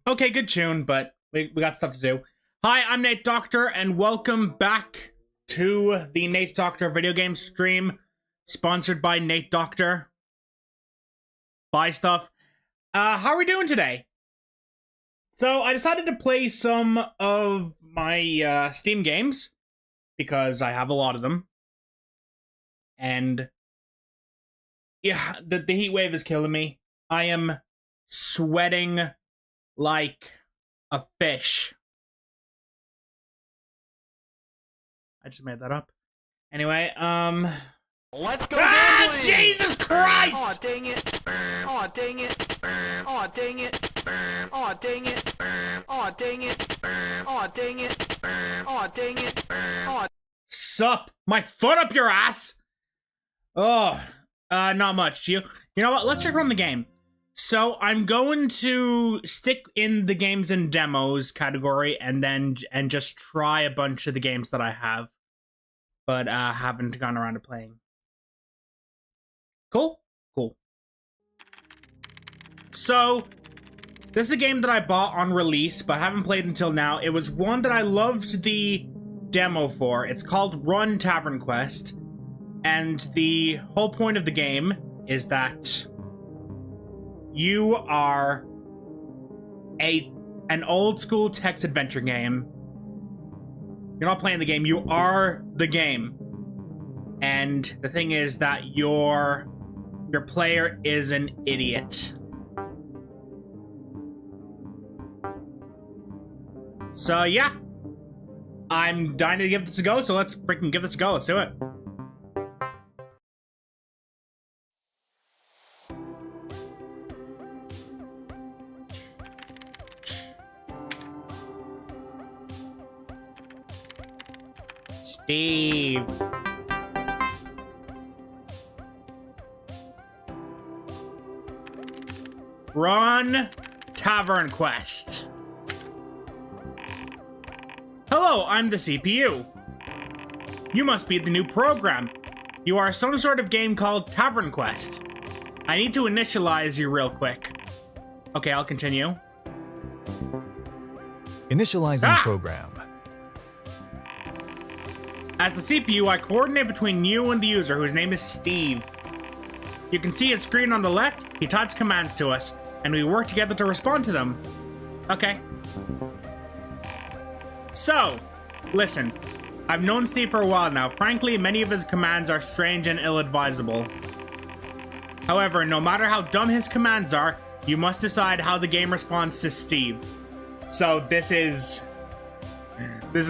Okay, good tune, but we got stuff to do. Hi, I'm NateDoktor, and welcome back to the NateDoktor video game stream, sponsored by NateDoktor. Buy stuff. How are we doing today? So, I decided to play some of my Steam games, because I have a lot of them. And yeah, the heat wave is killing me. I am sweating like a fish. I just made that up. Anyway, let's go ah, gambling! Jesus Christ! Aw, dang it. Aw, dang it. Aw, dang it. Aw, dang it. Aw, dang it. Aw, dang it. Aw, dang it. Aw. Sup? My foot up your ass? Oh, not much. You know what? Let's just run the game. So I'm going to stick in the games and demos category and just try a bunch of the games that I have, but haven't gone around to playing. Cool? Cool. So this is a game that I bought on release, but haven't played until now. It was one that I loved the demo for. It's called Run Tavern Quest, and the whole point of the game is that you are an old school text adventure game. You're not playing the game, you are the game. And the thing is that your player is an idiot. So yeah, I'm dying to give this a go, so let's freaking give this a go. Let's do it. Steve. Run Tavern Quest. Hello, I'm the CPU. You must be the new program. You are some sort of game called Tavern Quest. I need to initialize you real quick. Okay, I'll continue. Initializing program. As the CPU, I coordinate between you and the user, whose name is Steve. You can see his screen on the left. He types commands to us, and we work together to respond to them. Okay. So, listen. I've known Steve for a while now. Frankly, many of his commands are strange and ill-advisable. However, no matter how dumb his commands are, you must decide how the game responds to Steve. So, this is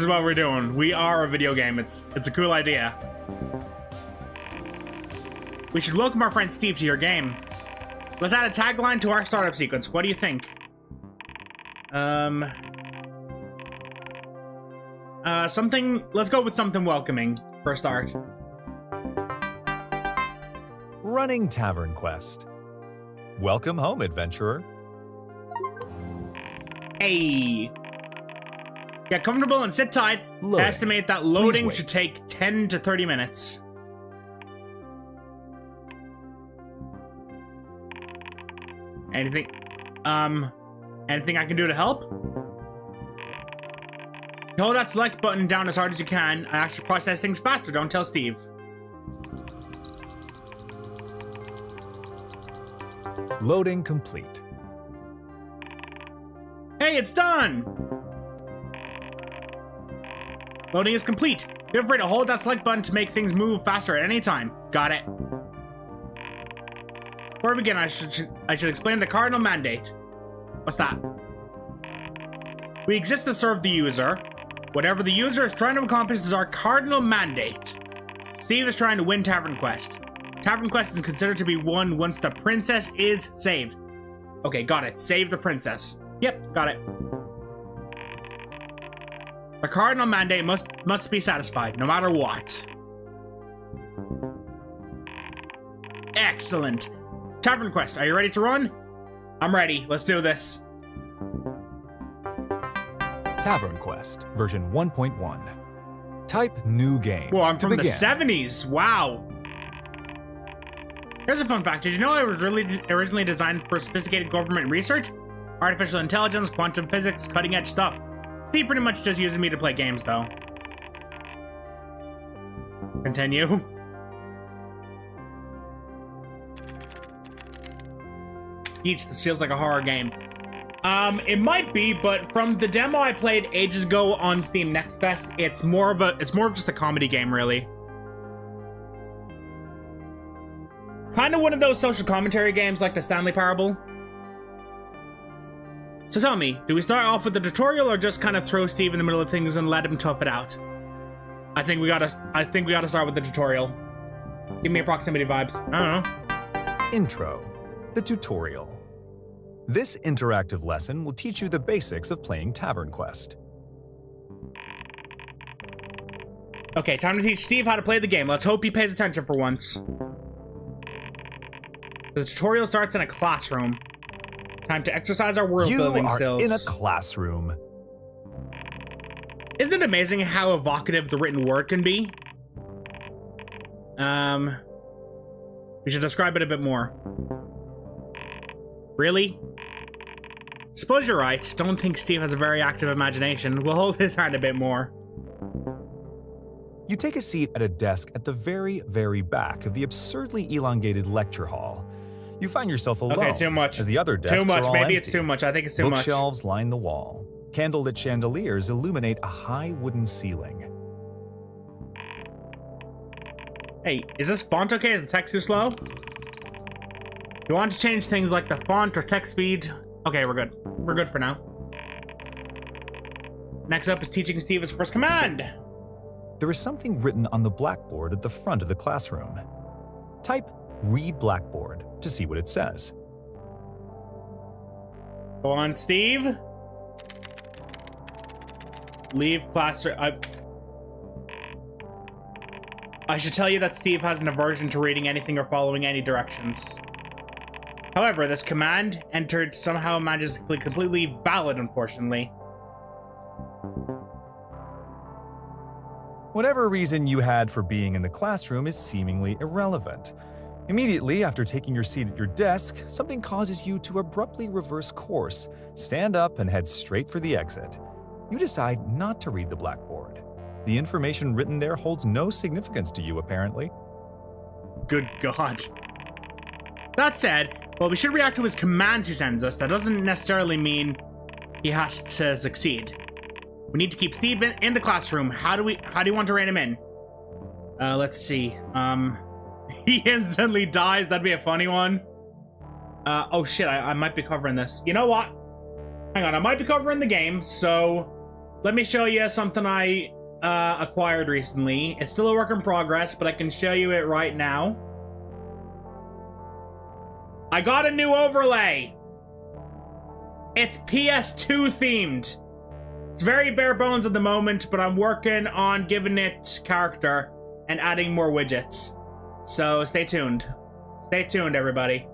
what we're doing. We are a video game. It's a cool idea. We should welcome our friend Steve to your game. Let's add a tagline to our startup sequence. What do you think? Let's go with something welcoming for a start. Running Tavern Quest. Welcome home, adventurer. Hey. Get comfortable and sit tight. Loading. Estimate that loading should take 10 to 30 minutes. Anything I can do to help? Hold that select button down as hard as you can. I actually process things faster, don't tell Steve. Loading complete. Hey, it's done! Loading is complete. Feel free to hold that select button to make things move faster at any time. Got it. Before we begin, I should explain the cardinal mandate. What's that? We exist to serve the user. Whatever the user is trying to accomplish is our cardinal mandate. Steve is trying to win Tavern Quest. Tavern Quest is considered to be won once the princess is saved. Okay, got it. Save the princess. Yep, got it. The cardinal mandate must be satisfied, no matter what. Excellent. Tavern Quest, are you ready to run? I'm ready. Let's do this. Tavern Quest, version 1.1. Type new game. Whoa, I'm from the 70s. Wow. Here's a fun fact. Did you know it was originally designed for sophisticated government research? Artificial intelligence, quantum physics, cutting edge stuff. Steve pretty much just uses me to play games, though. Continue. This feels like a horror game. It might be, but from the demo I played ages ago on Steam Next Fest, it's more of just a comedy game, really. Kind of one of those social commentary games like the Stanley Parable. So tell me, do we start off with the tutorial or just kind of throw Steve in the middle of things and let him tough it out? I think we gotta start with the tutorial. Give me a proximity vibes. I don't know. Intro. The tutorial. This interactive lesson will teach you the basics of playing Tavern Quest. Okay, time to teach Steve how to play the game. Let's hope he pays attention for once. The tutorial starts in a classroom. Time to exercise our world building skills. You are in a classroom. Isn't it amazing how evocative the written word can be? We should describe it a bit more. Really? Suppose you're right. Don't think Steve has a very active imagination. We'll hold his hand a bit more. You take a seat at a desk at the very, very back of the absurdly elongated lecture hall. You find yourself alone. Okay, too much. As the other desks too much. are all Maybe empty. It's too much. I think it's too much. Bookshelves line the wall. Candlelit chandeliers illuminate a high wooden ceiling. Hey, is this font okay? Is the text too slow? You want to change things like the font or text speed? Okay, we're good. We're good for now. Next up is teaching Steve his first command. There is something written on the blackboard at the front of the classroom. Type "Read Blackboard" to see what it says. Go on, Steve. Leave classroom. I should tell you that Steve has an aversion to reading anything or following any directions. However, this command entered somehow magically completely valid, unfortunately. Whatever reason you had for being in the classroom is seemingly irrelevant. Immediately after taking your seat at your desk, something causes you to abruptly reverse course, stand up, and head straight for the exit. You decide not to read the blackboard. The information written there holds no significance to you, apparently. Good God. That said, well, we should react to his commands he sends us. That doesn't necessarily mean he has to succeed. We need to keep Steve in the classroom. How do you want to rein him in? Let's see. He instantly dies. That'd be a funny one. Oh shit, I might be covering this. You know what? Hang on, I might be covering the game, so let me show you something I acquired recently. It's still a work in progress, but I can show you it right now. I got a new overlay. It's PS2 themed. It's very bare bones at the moment, but I'm working on giving it character and adding more widgets. So stay tuned. Stay tuned, everybody.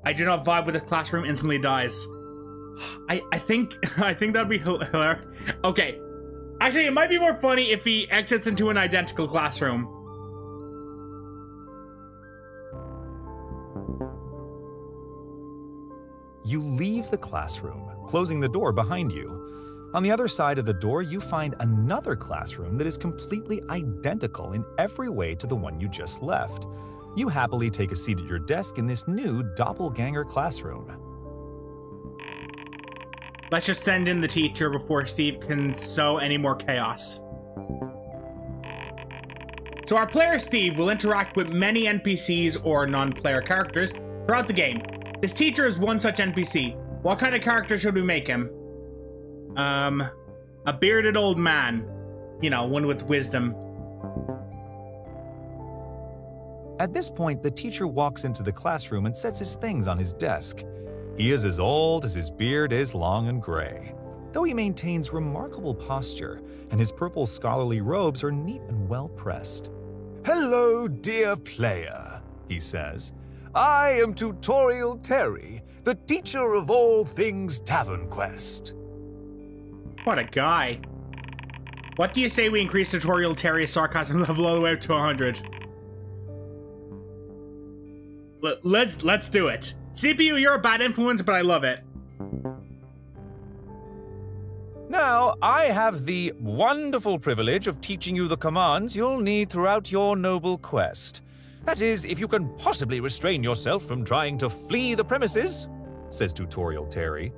I do not vibe with the classroom, instantly dies. I think that'd be hilarious. Okay. Actually, it might be more funny if he exits into an identical classroom. You leave the classroom, closing the door behind you. On the other side of the door, you find another classroom that is completely identical in every way to the one you just left. You happily take a seat at your desk in this new doppelganger classroom. Let's just send in the teacher before Steve can sow any more chaos. So our player Steve will interact with many NPCs or non-player characters throughout the game. This teacher is one such NPC. What kind of character should we make him? A bearded old man. You know, one with wisdom. At this point, the teacher walks into the classroom and sets his things on his desk. He is as old as his beard is long and gray, though he maintains remarkable posture, and his purple scholarly robes are neat and well-pressed. "Hello, dear player," he says. "I am Tutorial Terry, the teacher of all things Tavern Quest." What a guy. What do you say we increase Tutorial Terry's sarcasm level all the way up to 100? Let's do it. CPU, you're a bad influence, but I love it. Now, I have the wonderful privilege of teaching you the commands you'll need throughout your noble quest. That is, if you can possibly restrain yourself from trying to flee the premises, says Tutorial Terry.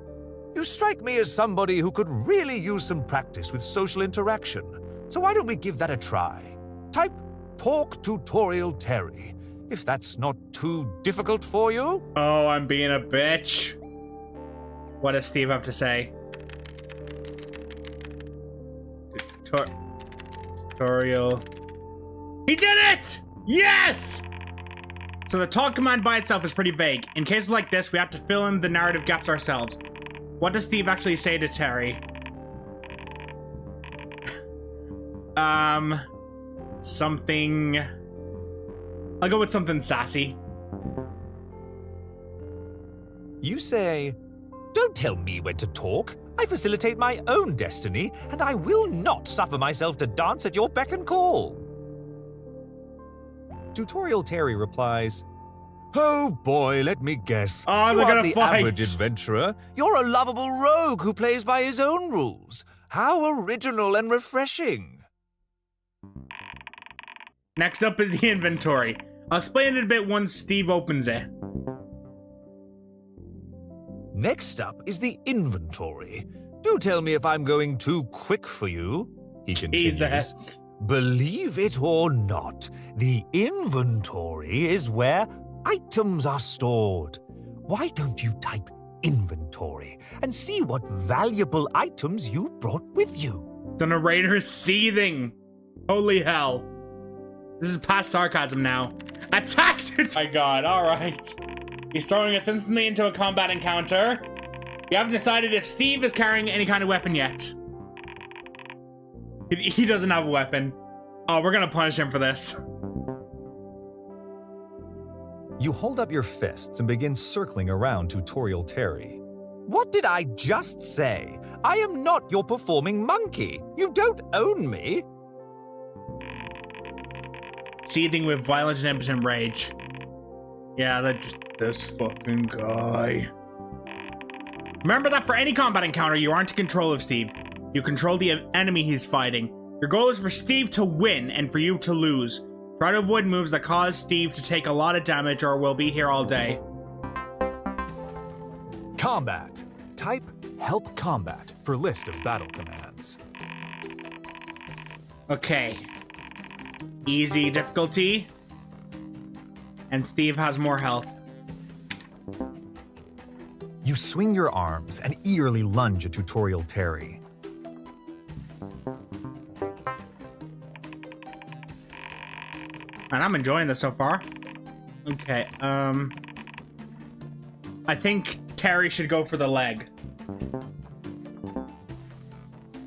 You strike me as somebody who could really use some practice with social interaction. So why don't we give that a try? Type Talk Tutorial Terry, if that's not too difficult for you. Oh, I'm being a bitch. What does Steve have to say? Tutorial. He did it! Yes! So the talk command by itself is pretty vague. In cases like this, we have to fill in the narrative gaps ourselves. What does Steve actually say to Terry? Something... I'll go with something sassy. You say, "Don't tell me when to talk. I facilitate my own destiny, and I will not suffer myself to dance at your beck and call." Tutorial Terry replies, "Oh boy, let me guess. Oh, you they're aren't gonna the fight. average adventurer. You're a lovable rogue who plays by his own rules. How original and refreshing." Next up is the inventory. I'll explain it a bit once Steve opens it. Next up is the inventory. Do tell me if I'm going too quick for you, he continues. Jesus. Believe it or not, the inventory is where items are stored. Why don't you type inventory and see what valuable items you brought with you? The narrator is seething. Holy hell. This is past sarcasm now. Attacked! My god, alright. He's throwing us instantly into a combat encounter. We haven't decided if Steve is carrying any kind of weapon yet. He doesn't have a weapon. Oh, we're gonna punish him for this. You hold up your fists and begin circling around Tutorial Terry. What did I just say? I am not your performing monkey. You don't own me. Seething with violent and impotent rage. Yeah, this fucking guy. Remember that for any combat encounter, you aren't in control of Steve. You control the enemy he's fighting. Your goal is for Steve to win and for you to lose. Try to avoid moves that cause Steve to take a lot of damage or we'll be here all day. Combat. Type Help Combat for list of battle commands. Okay. Easy difficulty. And Steve has more health. You swing your arms and eagerly lunge at Tutorial Terry. And I'm enjoying this so far. Okay, I think Terry should go for the leg.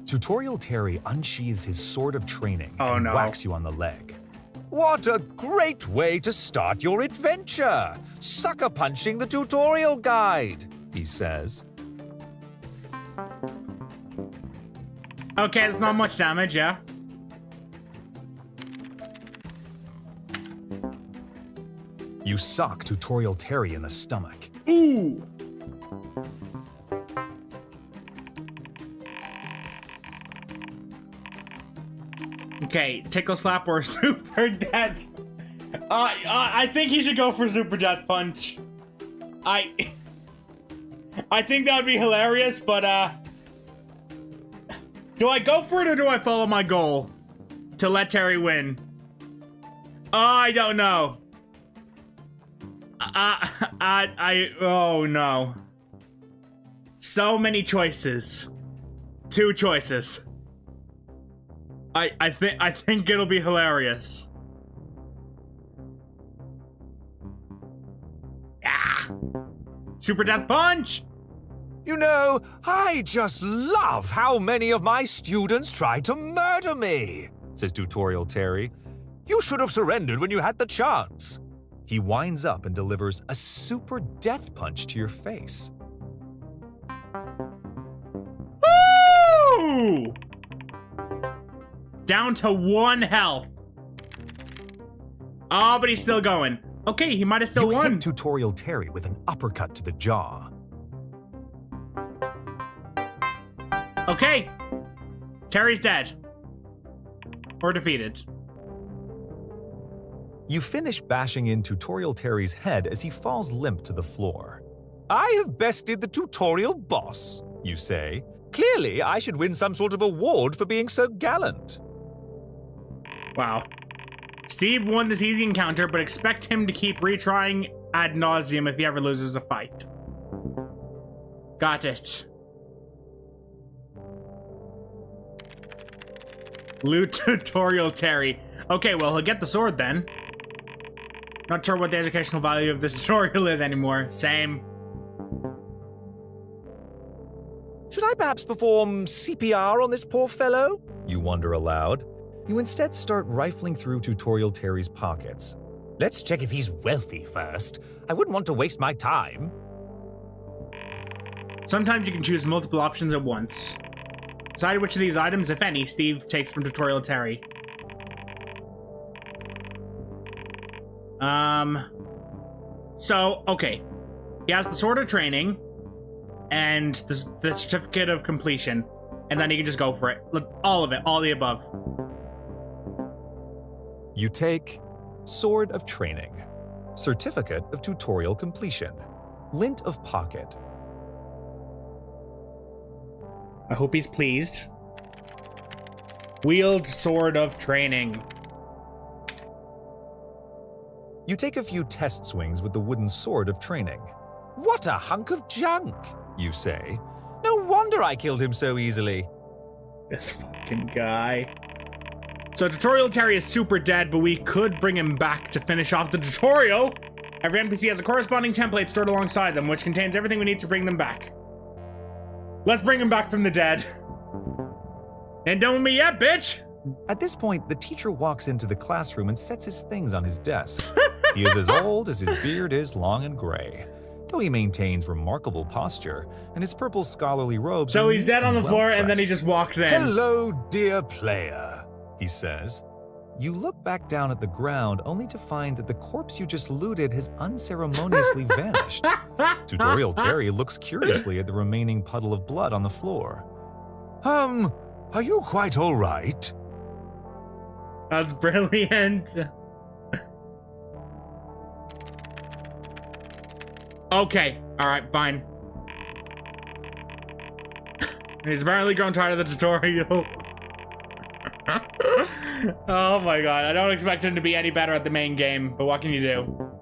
Tutorial Terry unsheathes his sword of training Oh, and no. whacks you on the leg. What a great way to start your adventure! Sucker punching the tutorial guide, he says. Okay, that's not much damage, yeah. You sock Tutorial Terry in the stomach. Ooh! Okay, tickle slap or super death. I think he should go for super death punch. I think that would be hilarious, but do I go for it or do I follow my goal to let Terry win? I don't know. Oh no. So many choices. Two choices. I think it'll be hilarious. Ah! Super death punch! You know, I just love how many of my students try to murder me, says Tutorial Terry. You should have surrendered when you had the chance. He winds up and delivers a super death punch to your face. Woo! Down to 1 health. Oh, but he's still going. Okay, he might have still You won. hit Tutorial Terry with an uppercut to the jaw. Okay. Terry's dead. Or defeated. You finish bashing in Tutorial Terry's head as he falls limp to the floor. I have bested the tutorial boss, you say. Clearly, I should win some sort of award for being so gallant. Wow. Steve won this easy encounter, but expect him to keep retrying ad nauseum if he ever loses a fight. Got it. Loot Tutorial Terry. Okay, well, he'll get the sword then. Not sure what the educational value of this tutorial is anymore. Same. Should I perhaps perform CPR on this poor fellow? You wonder aloud. You instead start rifling through Tutorial Terry's pockets. Let's check if he's wealthy first. I wouldn't want to waste my time. Sometimes you can choose multiple options at once. Decide which of these items, if any, Steve takes from Tutorial Terry. So, okay. He has the Sword of Training and the Certificate of Completion. And then he can just go for it. All of it, all the above. You take Sword of Training, Certificate of Tutorial Completion, Lint of Pocket. I hope he's pleased. Wield Sword of Training. You take a few test swings with the wooden Sword of Training. What a hunk of junk, you say. No wonder I killed him so easily. This fucking guy. So Tutorial Terry is super dead, but we could bring him back to finish off the tutorial. Every NPC has a corresponding template stored alongside them, which contains everything we need to bring them back. Let's bring him back from the dead. Ain't done with me yet, bitch! At this point, the teacher walks into the classroom and sets his things on his desk. He is as old as his beard is long and gray, though he maintains remarkable posture, and his purple scholarly robes. So he's dead on the floor, and then he just walks in. Hello, dear player, he says. You look back down at the ground only to find that the corpse you just looted has unceremoniously vanished. Tutorial Terry looks curiously at the remaining puddle of blood on the floor. Are you quite all right? That's brilliant. Okay, alright, fine. He's apparently grown tired of the tutorial. Oh my god, I don't expect him to be any better at the main game, but what can you do?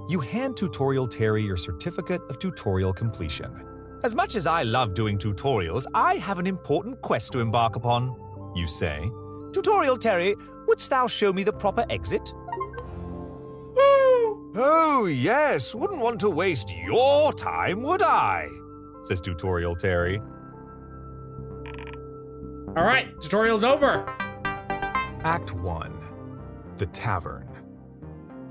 You hand Tutorial Terry your Certificate of Tutorial Completion. As much as I love doing tutorials, I have an important quest to embark upon, you say. Tutorial Terry, wouldst thou show me the proper exit? Oh, yes, wouldn't want to waste your time, would I? Says Tutorial Terry. Alright, tutorial's over. Act 1. The Tavern.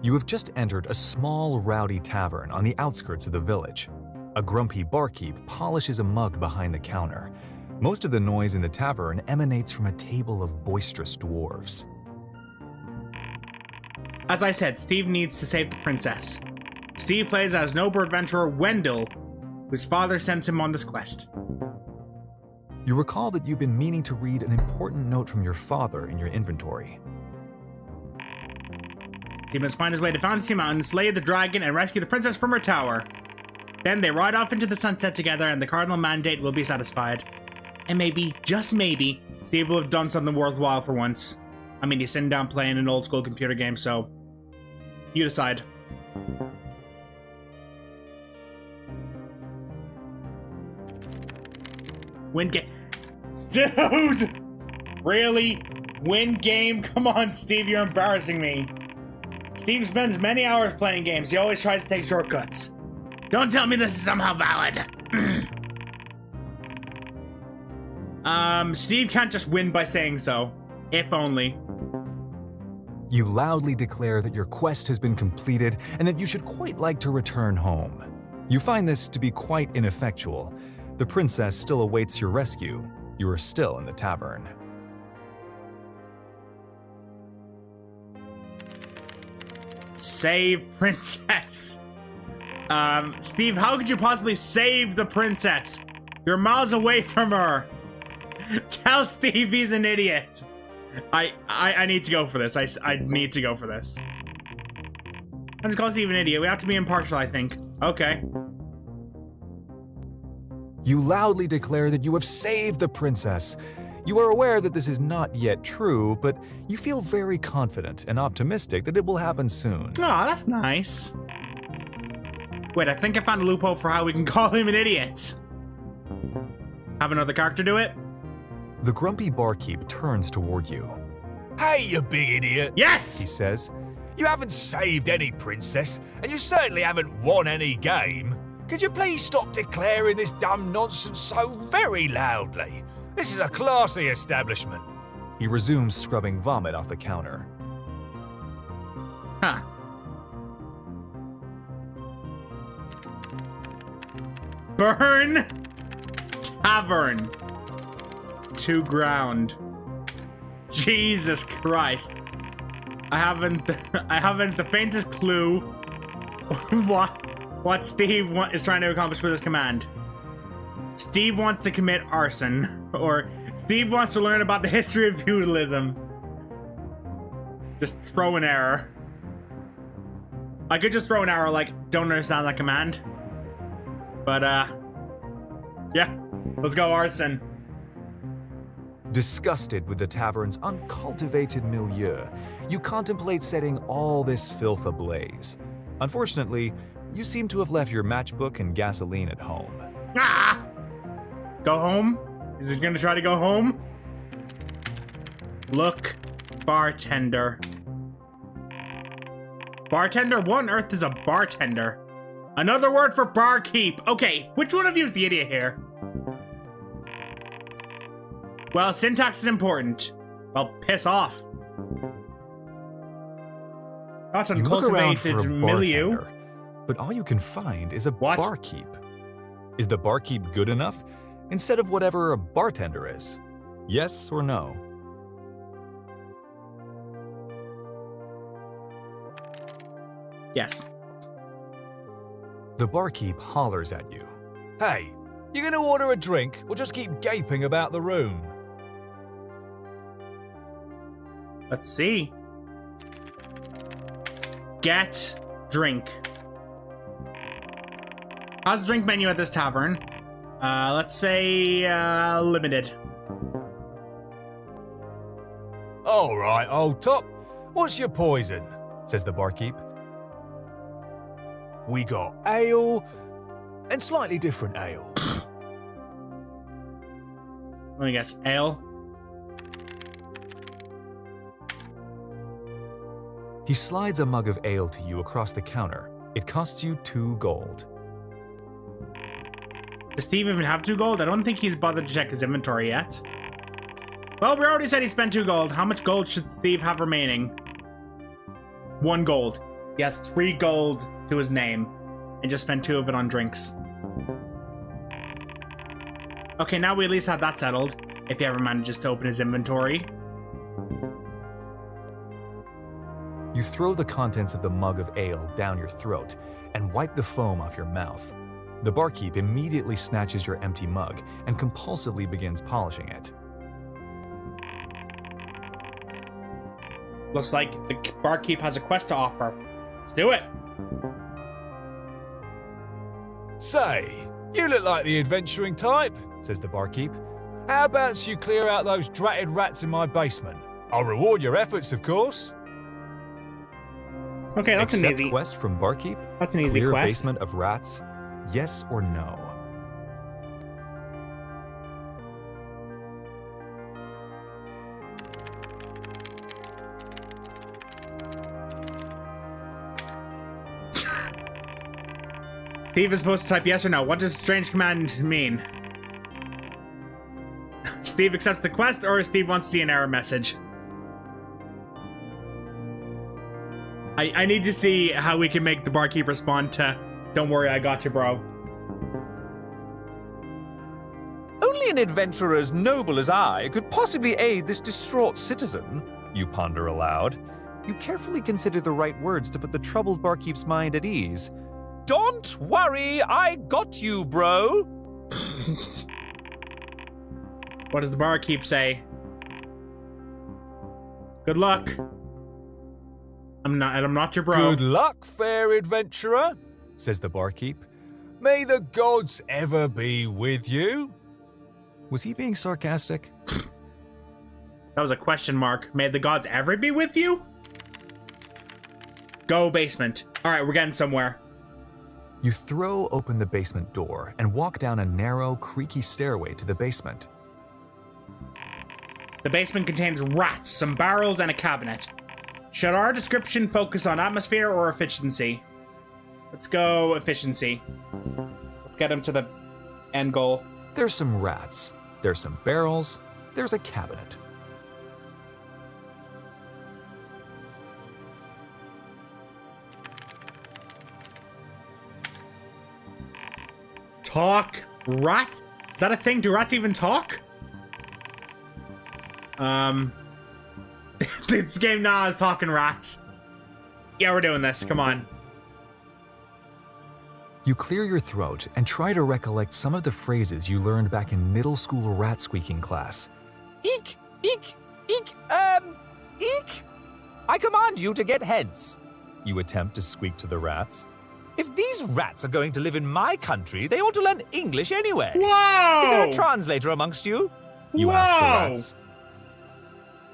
You have just entered a small, rowdy tavern on the outskirts of the village. A grumpy barkeep polishes a mug behind the counter. Most of the noise in the tavern emanates from a table of boisterous dwarves. As I said, Steve needs to save the princess. Steve plays as noble adventurer Wendell, whose father sends him on this quest. You recall that you've been meaning to read an important note from your father in your inventory. Steve must find his way to Fantasy Mountain, slay the dragon, and rescue the princess from her tower. Then they ride off into the sunset together, and the cardinal mandate will be satisfied. And maybe, just maybe, Steve will have done something worthwhile for once. I mean, he's sitting down playing an old school computer game, so you decide. Win game. Dude! Really? Win game? Come on, Steve, you're embarrassing me. Steve spends many hours playing games. He always tries to take shortcuts. Don't tell me this is somehow valid. Steve can't just win by saying so. If only. You loudly declare that your quest has been completed and that you should quite like to return home. You find this to be quite ineffectual. The princess still awaits your rescue. You are still in the tavern. Save princess. Steve, how could you possibly save the princess? You're miles away from her. Tell Steve he's an idiot. I need to go for this. I need to go for this. I'm just calling Steve an idiot. We have to be impartial, I think. Okay. You loudly declare that you have saved the princess. You are aware that this is not yet true, but you feel very confident and optimistic that it will happen soon. Oh, that's nice. Wait, I think I found a loophole for how we can call him an idiot. Have another character do it? The grumpy barkeep turns toward you. Hey, you big idiot! Yes! He says. You haven't saved any princess, and you certainly haven't won any game. Could you please stop declaring this dumb nonsense so very loudly? This is a classy establishment. He resumes scrubbing vomit off the counter. Huh. Burn tavern to ground. Jesus Christ. I haven't the faintest clue what Steve is trying to accomplish with his command. Steve wants to commit arson, or Steve wants to learn about the history of feudalism. Just throw an error. I could just throw an arrow like, don't understand that command. But, yeah, let's go arson. Disgusted with the tavern's uncultivated milieu, you contemplate setting all this filth ablaze. Unfortunately, you seem to have left your matchbook and gasoline at home. Ah! Go home? Is he gonna try to go home? Look, bartender. Bartender? What on earth is a bartender? Another word for barkeep. Okay, which one of you is the idiot here? Well, syntax is important. Well, piss off. That's You look around for uncultivated a milieu. bartender, but all you can find is a What? barkeep. Is the barkeep good enough instead of whatever a bartender is? Yes or no? Yes. The barkeep hollers at you. Hey, you gonna order a drink or just keep gaping about the room? Let's see. Get drink. How's the drink menu at this tavern? Let's say, limited. All right, old top. What's your poison? Says the barkeep. We got ale and slightly different ale. Let me guess, ale? He slides a mug of ale to you across the counter. It costs you 2 gold. Does Steve even have 2 gold? I don't think he's bothered to check his inventory yet. Well, we already said he spent 2 gold. How much gold should Steve have remaining? 1 gold. He has 3 gold to his name and just spent 2 of it on drinks. Okay, now we at least have that settled, if he ever manages to open his inventory. You throw the contents of the mug of ale down your throat and wipe the foam off your mouth. The barkeep immediately snatches your empty mug and compulsively begins polishing it. Looks like the barkeep has a quest to offer. Let's do it. Say, you look like the adventuring type, says the barkeep. How about you clear out those dratted rats in my basement? I'll reward your efforts, of course. Okay, that's Accept an easy quest from barkeep. That's an easy Clear quest. basement of rats. Yes or no? Steve is supposed to type yes or no. What does strange command mean? Steve accepts the quest, or Steve wants to see an error message? I need to see how we can make the barkeep respond to, don't worry, I got you, bro. Only an adventurer as noble as I could possibly aid this distraught citizen, you ponder aloud. You carefully consider the right words to put the troubled barkeep's mind at ease. Don't worry, I got you, bro. What does the barkeep say? Good luck. I'm not your bro. Good luck, fair adventurer, says the barkeep. May the gods ever be with you. Was he being sarcastic? That was a question mark. May the gods ever be with you? Go basement. All right, we're getting somewhere. You throw open the basement door and walk down a narrow, creaky stairway to the basement. The basement contains rats, some barrels, and a cabinet. Should our description focus on atmosphere or efficiency? Let's go efficiency. Let's get him to the end goal. There's some rats, there's some barrels, there's a cabinet. Talk? Rats? Is that a thing? Do rats even talk? This game now is talking rats. Yeah, we're doing this. Come on. You clear your throat and try to recollect some of the phrases you learned back in middle school rat squeaking class. Eek, eek, eek, eek. I command you to get hence. You attempt to squeak to the rats. If these rats are going to live in my country, they ought to learn English anyway. Whoa! Is there a translator amongst you? You ask the rats.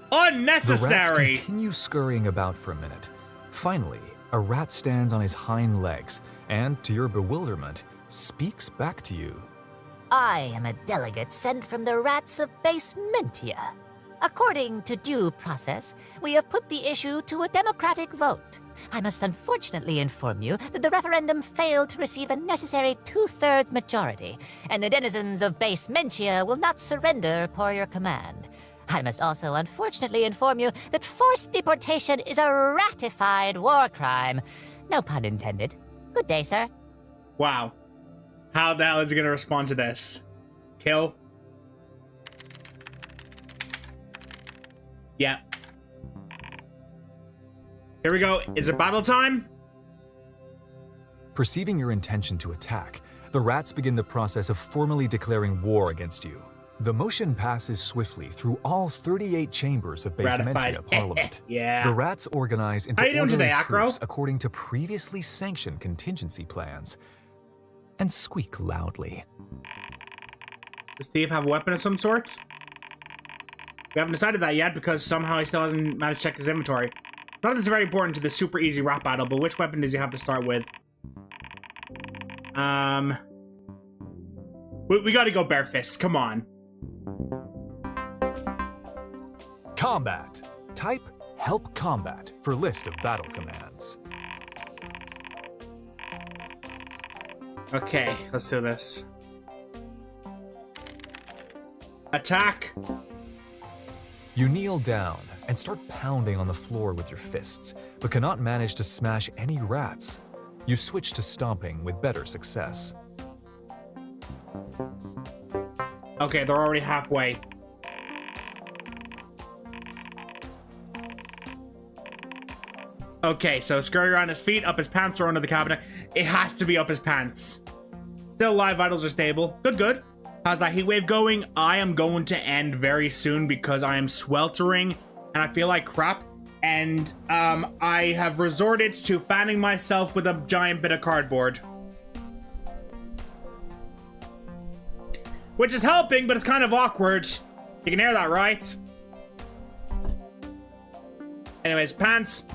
Unnecessary! The rats continue scurrying about for a minute. Finally, a rat stands on his hind legs and, to your bewilderment, speaks back to you. I am a delegate sent from the rats of Basementia. According to due process, we have put the issue to a democratic vote. I must unfortunately inform you that the referendum failed to receive a necessary 2/3 majority, and the denizens of Basementia will not surrender per your command. I must also unfortunately inform you that forced deportation is a ratified war crime. No pun intended. Good day, sir. Wow. How the hell is he going to respond to this? Kill? Yeah. Here we go. Is it battle time? Perceiving your intention to attack, the rats begin the process of formally declaring war against you. The motion passes swiftly through all 38 chambers of Basementia Parliament. Yeah. The rats organize into How you doing orderly today, Acro? troops according to previously sanctioned contingency plans, and squeak loudly. Does Steve have a weapon of some sort? We haven't decided that yet because somehow he still hasn't managed to check his inventory. None of this is very important to the super easy rap battle, but which weapon does he have to start with? We gotta go bare fists, come on. Combat. Type Help Combat for list of battle commands. Okay, let's do this. Attack. You kneel down and start pounding on the floor with your fists, but cannot manage to smash any rats. You switch to stomping with better success. Okay, they're already halfway. Okay, so scurry around his feet, up his pants, or under the cabinet. It has to be up his pants. Still alive, vitals are stable. Good, good. How's that heat wave going? I am going to end very soon because I am sweltering and I feel like crap. And I have resorted to fanning myself with a giant bit of cardboard. Which is helping, but it's kind of awkward. You can hear that, right? Anyways, pants.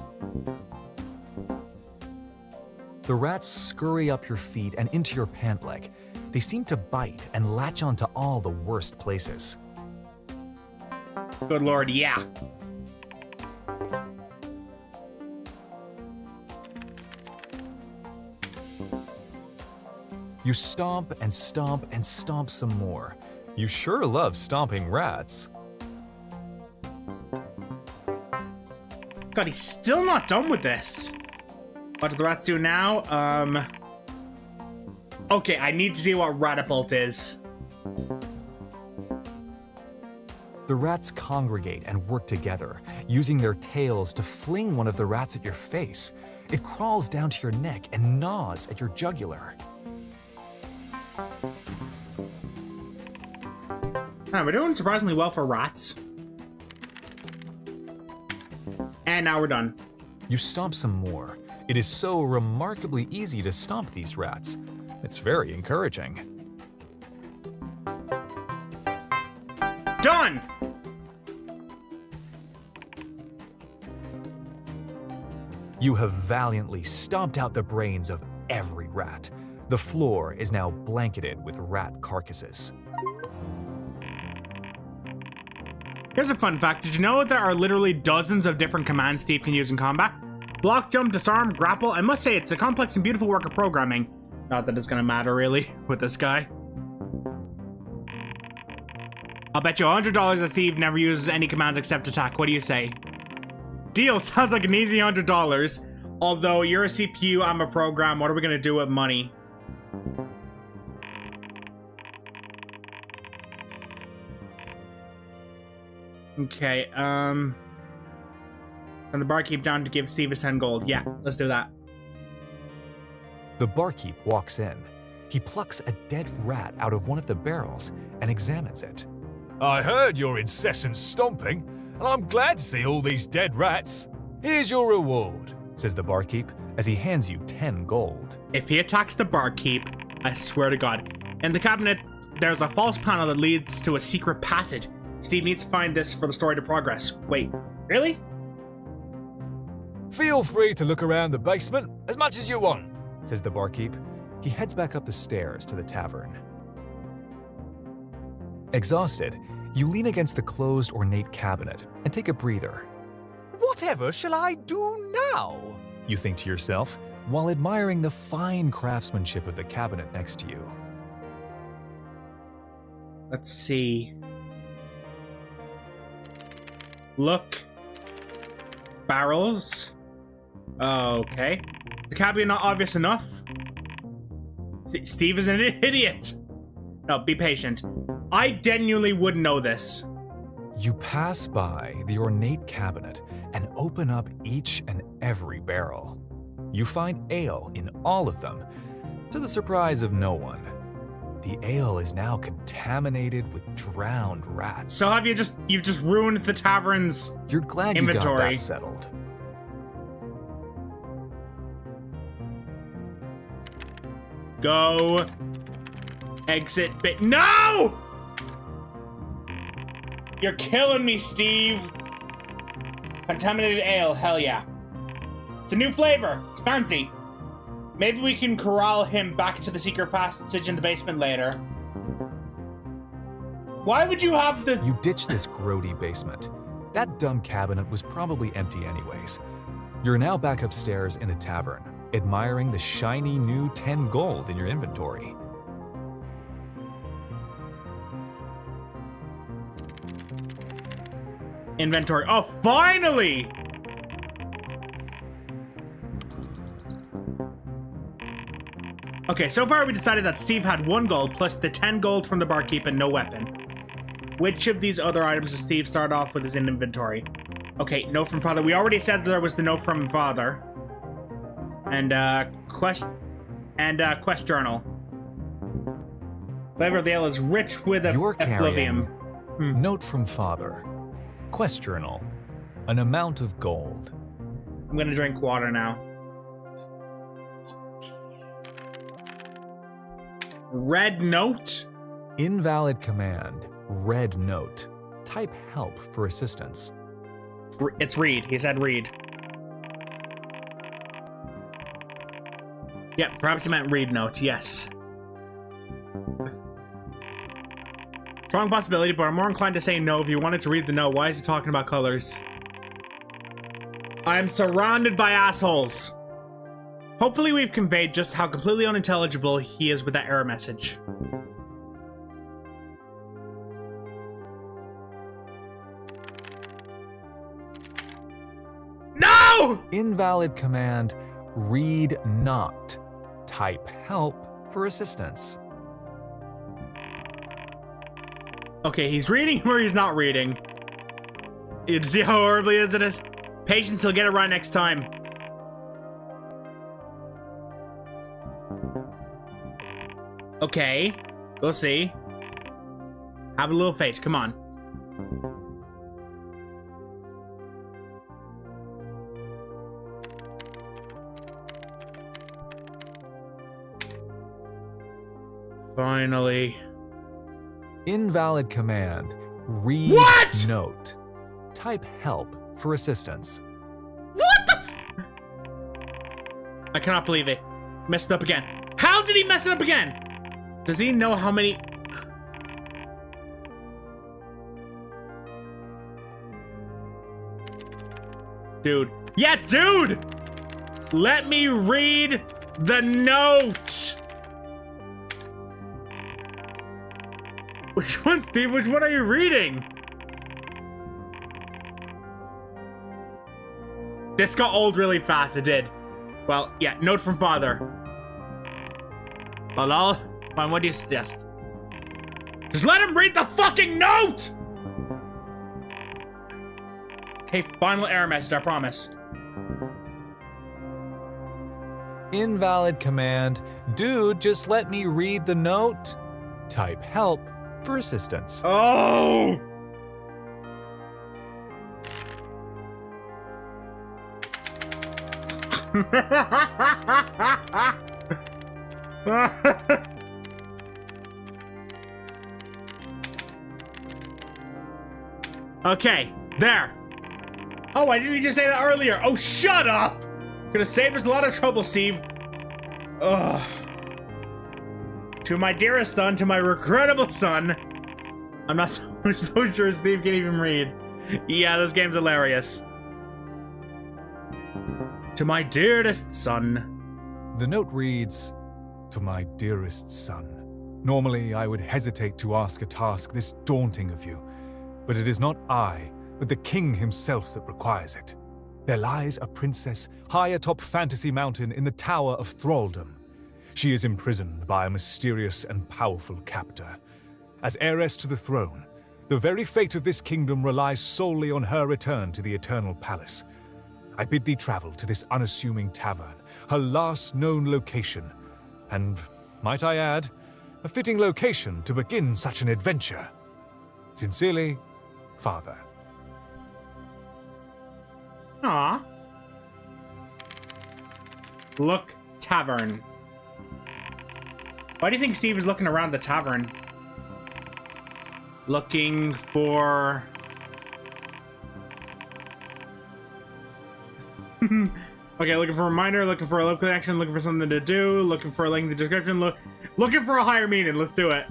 The rats scurry up your feet and into your pant leg. They seem to bite and latch onto all the worst places. Good lord, yeah. You stomp and stomp and stomp some more. You sure love stomping rats. God, he's still not done with this. What do the rats do now? Okay, I need to see what Ratapult is. The rats congregate and work together, using their tails to fling one of the rats at your face. It crawls down to your neck and gnaws at your jugular. We're doing surprisingly well for rats. And now we're done. You stomp some more. It is so remarkably easy to stomp these rats. It's very encouraging. Done! You have valiantly stomped out the brains of every rat. The floor is now blanketed with rat carcasses. Here's a fun fact. Did you know there are literally dozens of different commands Steve can use in combat? Block, jump, disarm, grapple. I must say, it's a complex and beautiful work of programming. Not that it's gonna matter, really, with this guy. I'll bet you $100 that Steve never uses any commands except attack. What do you say? Deal. Sounds like an easy $100. Although you're a CPU, I'm a program. What are we gonna do with money? Okay, send the barkeep down to give Steve his 10 gold. Yeah, let's do that. The barkeep walks in. He plucks a dead rat out of one of the barrels and examines it. I heard your incessant stomping, and I'm glad to see all these dead rats. Here's your reward, says the barkeep as he hands you 10 gold. If he attacks the barkeep, I swear to God. In the cabinet, there's a false panel that leads to a secret passage. Steve needs to find this for the story to progress. Wait, really? Feel free to look around the basement as much as you want, says the barkeep. He heads back up the stairs to the tavern. Exhausted, you lean against the closed ornate cabinet and take a breather. Whatever shall I do now? You think to yourself, while admiring the fine craftsmanship of the cabinet next to you. Let's see. Look. Barrels. Okay. The cabinet not obvious enough? Steve is an idiot. No, be patient. I genuinely wouldn't know this. You pass by the ornate cabinet and open up each and every barrel. You find ale in all of them, to the surprise of no one. The ale is now contaminated with drowned rats. So have you've just ruined the tavern's You're glad inventory. You got that settled. Go. Exit bit. No! You're killing me, Steve. Contaminated ale, hell yeah. It's a new flavor. It's fancy. Maybe we can corral him back to the secret passage in the basement later. Why would you have the... You ditch this grody basement. That dumb cabinet was probably empty anyways. You're now back upstairs in the tavern, admiring the shiny new 10 gold in your inventory. Inventory. Oh, finally! Okay, so far we decided that Steve had 1 gold plus the 10 gold from the barkeep and no weapon. Which of these other items does Steve start off with his inventory? Okay, note from father. We already said there was the note from father. And quest journal. Flavor of the ale is rich with You're effluvium. Note from father. Quest journal. An amount of gold. I'm gonna drink water now. Red note? Invalid command. Red note. Type help for assistance. It's read. He said read. Yeah, perhaps he meant read note. Yes. Strong possibility, but I'm more inclined to say no. If you wanted to read the note, why is he talking about colors? I am surrounded by assholes. Hopefully we've conveyed just how completely unintelligible he is with that error message. No! Invalid command. Read not. Type help for assistance. Okay, he's reading or he's not reading. You see how horribly it is? Patience, he'll get it right next time. Okay, we'll see. Have a little faith, come on. Finally. Invalid command. Read What? note. Type help for assistance. What the I cannot believe it. Messed it up again. How did he mess it up again? Does he know how many... Dude. Yeah, dude! Let me read the note! Which one, Steve? Which one are you reading? This got old really fast, it did. Well, yeah, note from father. Well, I'll... Fine, what do you suggest? Just let him read the fucking note! Okay, final error message, I promise. Invalid command. Dude, just let me read the note. Type help for assistance. Oh! Okay, there. Oh, why didn't you just say that earlier? Oh, shut up! Could have saved us a lot of trouble, Steve. Ugh. To my dearest son, to my regrettable son. I'm not so sure Steve can even read. Yeah, this game's hilarious. To my dearest son. The note reads, "To my dearest son. Normally, I would hesitate to ask a task this daunting of you, but it is not I, but the king himself that requires it. There lies a princess high atop Fantasy Mountain in the Tower of Thraldom. She is imprisoned by a mysterious and powerful captor. As heiress to the throne, the very fate of this kingdom relies solely on her return to the Eternal Palace. I bid thee travel to this unassuming tavern, her last known location, and, might I add, a fitting location to begin such an adventure. Sincerely, Father." Aw. Look, tavern. Why do you think Steve is looking around the tavern? Looking for... Okay, looking for a reminder, looking for a local action, looking for something to do, looking for a link in the description, looking for a higher meaning. Let's do it.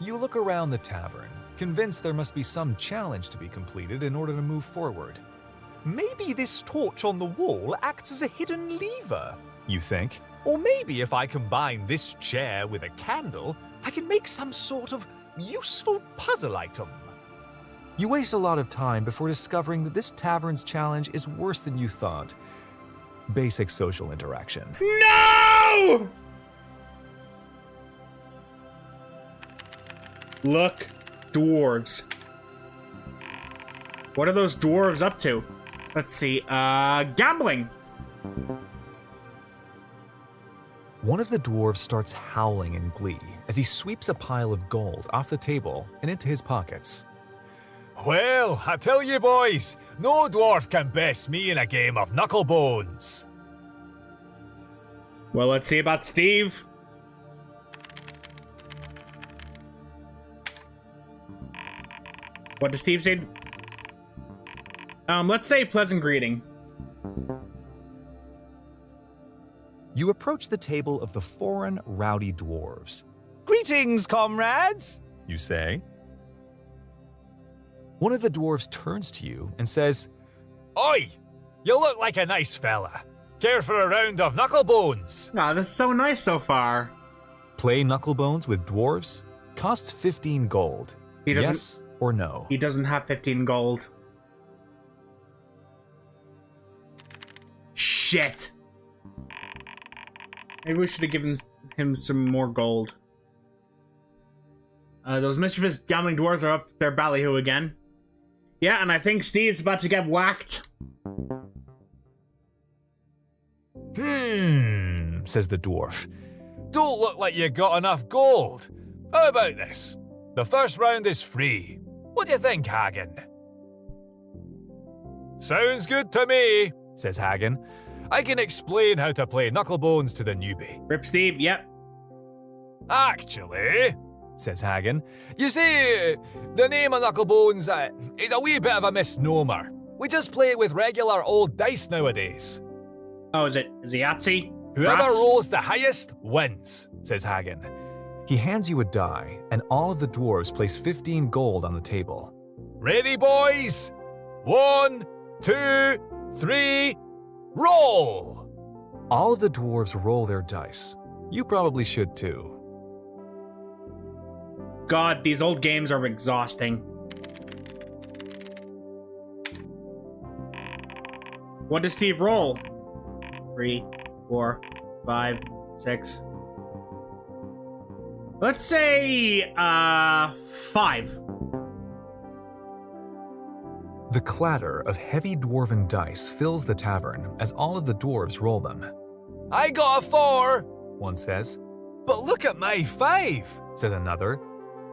You look around the tavern, convinced there must be some challenge to be completed in order to move forward. Maybe this torch on the wall acts as a hidden lever, you think. Or maybe if I combine this chair with a candle, I can make some sort of useful puzzle item. You waste a lot of time before discovering that this tavern's challenge is worse than you thought. Basic social interaction. No! Look, dwarves. What are those dwarves up to? Let's see, gambling. One of the dwarves starts howling in glee as he sweeps a pile of gold off the table and into his pockets. "Well, I tell you boys, no dwarf can best me in a game of knucklebones." Well, let's see about Steve. What does Steve say? Let's say pleasant greeting. You approach the table of the foreign, rowdy dwarves. "Greetings, comrades," you say. One of the dwarves turns to you and says, "Oi, you look like a nice fella. Care for a round of knucklebones?" Aw, this is so nice so far. Play knucklebones with dwarves costs 15 gold. He doesn't- Yes or no? He doesn't have 15 gold. Shit. Maybe we should have given him some more gold. Those mischievous gambling dwarves are up their ballyhoo again. Yeah, and I think Steve's about to get whacked. Says the dwarf. Don't look like you got enough gold. How about this? The first round is free. What do you think, Hagen? Sounds good to me, says Hagen. I can explain how to play Knucklebones to the newbie. Rip Steve, yep. Actually, says Hagen, you see, the name of Knucklebones is a wee bit of a misnomer. We just play it with regular old dice nowadays. Oh, is it Yahtzee? Whoever Perhaps? rolls the highest wins, says Hagen. He hands you a die, and all of the dwarves place 15 gold on the table. Ready, boys? 1, 2, 3, roll! All of the dwarves roll their dice. You probably should too. God, these old games are exhausting. What does Steve roll? 3, 4, 5, 6. Let's say, 5. The clatter of heavy dwarven dice fills the tavern as all of the dwarves roll them. I got a 4, one says. But look at my 5, says another.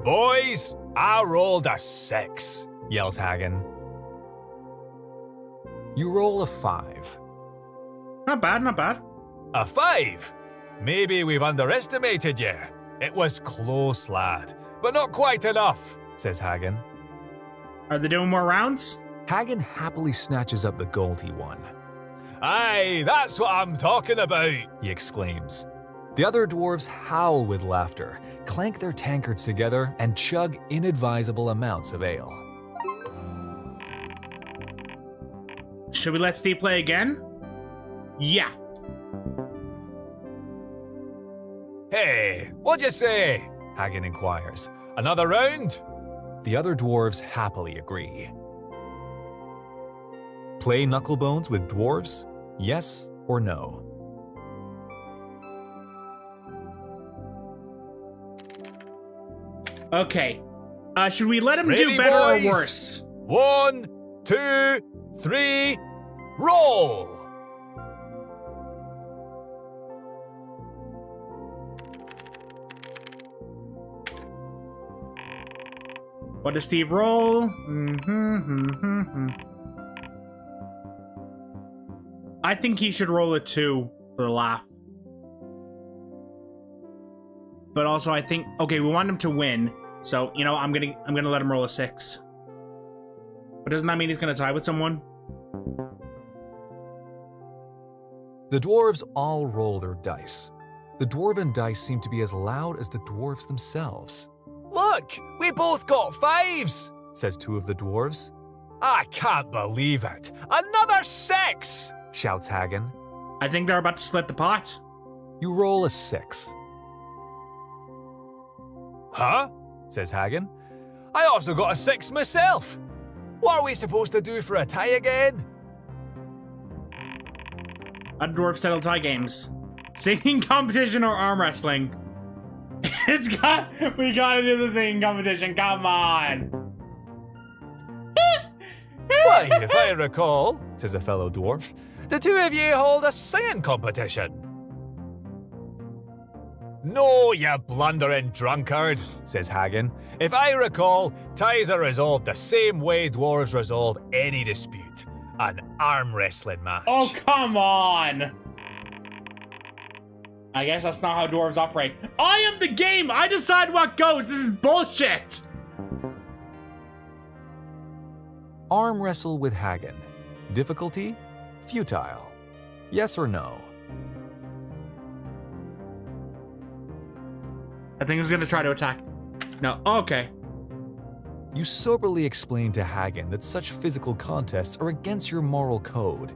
Boys, I rolled a 6, yells Hagen. You roll a 5. Not bad, not bad. A 5? Maybe we've underestimated you. It was close, lad, but not quite enough, says Hagen. Are they doing more rounds? Hagen happily snatches up the gold he won. Aye, that's what I'm talking about, he exclaims. The other dwarves howl with laughter, clank their tankards together, and chug inadvisable amounts of ale. Should we let Steve play again? Yeah. Hey, what'd you say? Hagen inquires. Another round? The other dwarves happily agree. Play Knucklebones with dwarves? Yes or no? Okay. Should we let him Ready, do better boys? or worse? 1, 2, 3, roll! What does Steve roll? I think he should roll a 2 for the laugh. But also I think, okay, we want him to win. So, you know, I'm gonna let him roll a 6. But doesn't that mean he's gonna tie with someone? The dwarves all roll their dice. The dwarven dice seem to be as loud as the dwarves themselves. Look, we both got 5s, says 2 of the dwarves. I can't believe it. Another 6, shouts Hagen. I think they're about to split the pot. You roll a 6. Huh? Says Hagen. I also got a 6 myself. What are we supposed to do for a tie again? How do dwarves settle tie games? Singing competition or arm wrestling? We gotta do the singing competition, come on! Why, if I recall, says a fellow dwarf, the 2 of you hold a singing competition. No, you blundering drunkard, says Hagen. If I recall, ties are resolved the same way dwarves resolve any dispute. An arm wrestling match. Oh, come on! I guess that's not how dwarves operate. I am the game! I decide what goes! This is bullshit! Arm wrestle with Hagen. Difficulty? Futile. Yes or no? I think he's gonna try to attack. No, okay. You soberly explain to Hagen that such physical contests are against your moral code.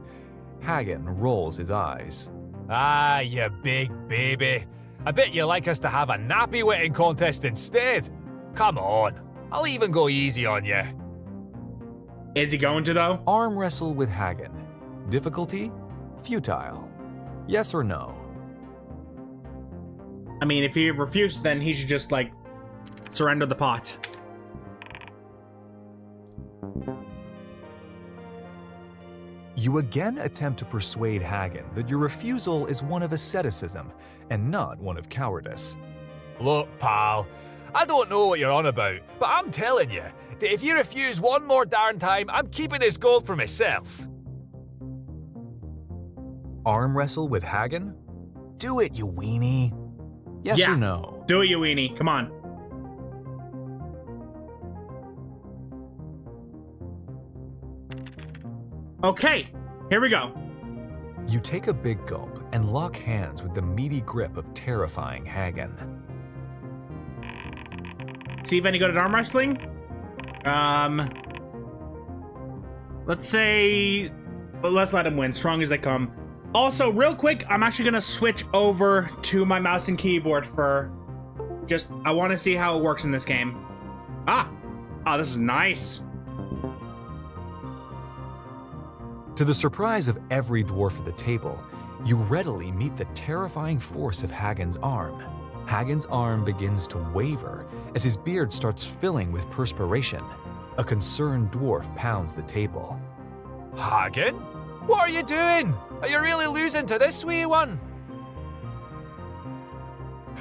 Hagen rolls his eyes. Ah, you big baby. I bet you like us to have a nappy wetting contest instead. Come on, I'll even go easy on you. Is he going to, though? Arm wrestle with Hagen. Difficulty? Futile. Yes or no? I mean, if he refuses, then he should just, like, surrender the pot. You again attempt to persuade Hagen that your refusal is one of asceticism and not one of cowardice. Look, pal, I don't know what you're on about, but I'm telling you that if you refuse one more darn time, I'm keeping this gold for myself. Arm wrestle with Hagen? Do it, you weenie. Yes Yeah. or no? Do it, you weenie. Come on. Okay, here we go. You take a big gulp and lock hands with the meaty grip of terrifying Hagen. See if any good at arm wrestling. Let's say, well, let's let him win. Strong as they come. Also, real quick, I'm actually gonna switch over to my mouse and keyboard for just, I want to see how it works in this game. Oh, this is nice. To the surprise of every dwarf at the table, you readily meet the terrifying force of Hagen's arm. Hagen's arm begins to waver as his beard starts filling with perspiration. A concerned dwarf pounds the table. Hagen? What are you doing? Are you really losing to this wee one?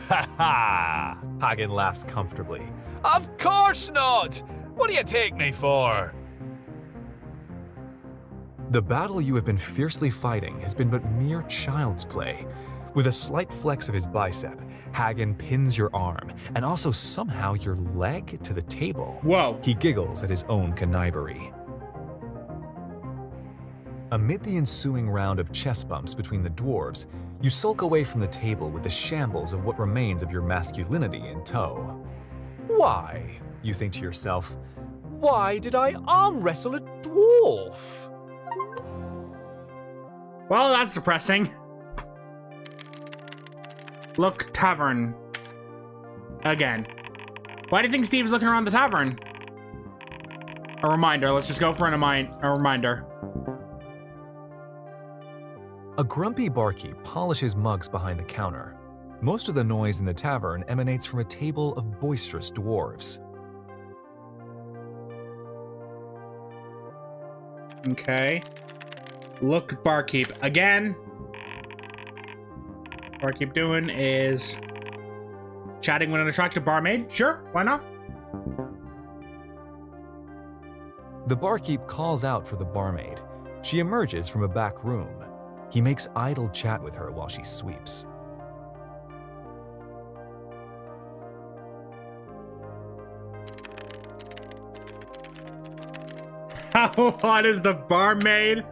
Ha ha! Hagen laughs comfortably. Of course not! What do you take me for? The battle you have been fiercely fighting has been but mere child's play. With a slight flex of his bicep, Hagen pins your arm and also somehow your leg to the table. Whoa. He giggles at his own connivery. Amid the ensuing round of chest bumps between the dwarves, you sulk away from the table with the shambles of what remains of your masculinity in tow. Why, you think to yourself, why did I arm wrestle a dwarf? Well, that's depressing. Look, tavern. Again. Why do you think Steve's looking around the tavern? A reminder. Let's just go for a reminder. A grumpy barkeep polishes mugs behind the counter. Most of the noise in the tavern emanates from a table of boisterous dwarves. Okay. Look, barkeep. Again. Barkeep doing is chatting with an attractive barmaid. Sure, why not? The barkeep calls out for the barmaid. She emerges from a back room. He makes idle chat with her while she sweeps. How hot is the barmaid?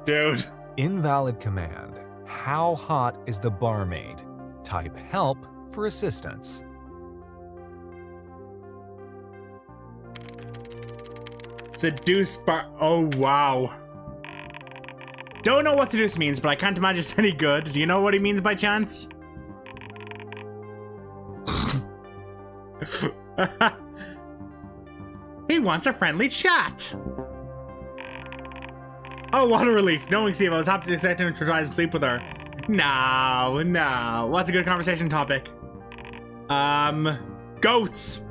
Dude. Invalid command. How hot is the barmaid? Type help for assistance. Seduce bar. Oh, wow. Don't know what seduce means, but I can't imagine it's any good. Do you know what he means by chance? He wants a friendly chat. Oh, what a relief. Knowing Steve, I was happy to accept him to try to sleep with her. No. What's a good conversation topic? Goats.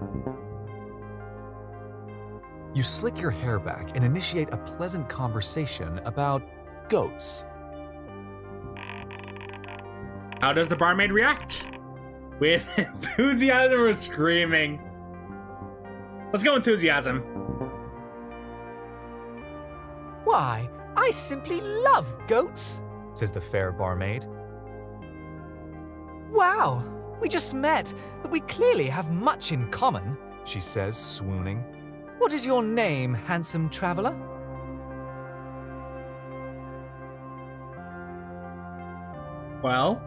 You slick your hair back and initiate a pleasant conversation about goats. How does the barmaid react? With enthusiasm or screaming? Let's go enthusiasm. Why, I simply love goats, Says the fair barmaid. Wow, we just met, but we clearly have much in common, She says, swooning. What is your name, handsome traveler? Well.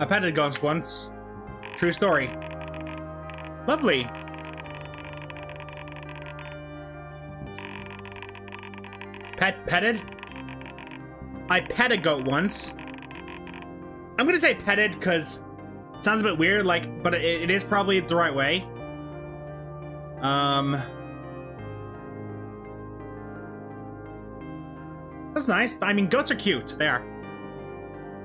I petted ghost once. True story. Lovely. Petted? I pet a goat once. I'm gonna say petted because it sounds a bit weird, like, but it is probably the right way. That's nice. I mean, goats are cute. They are.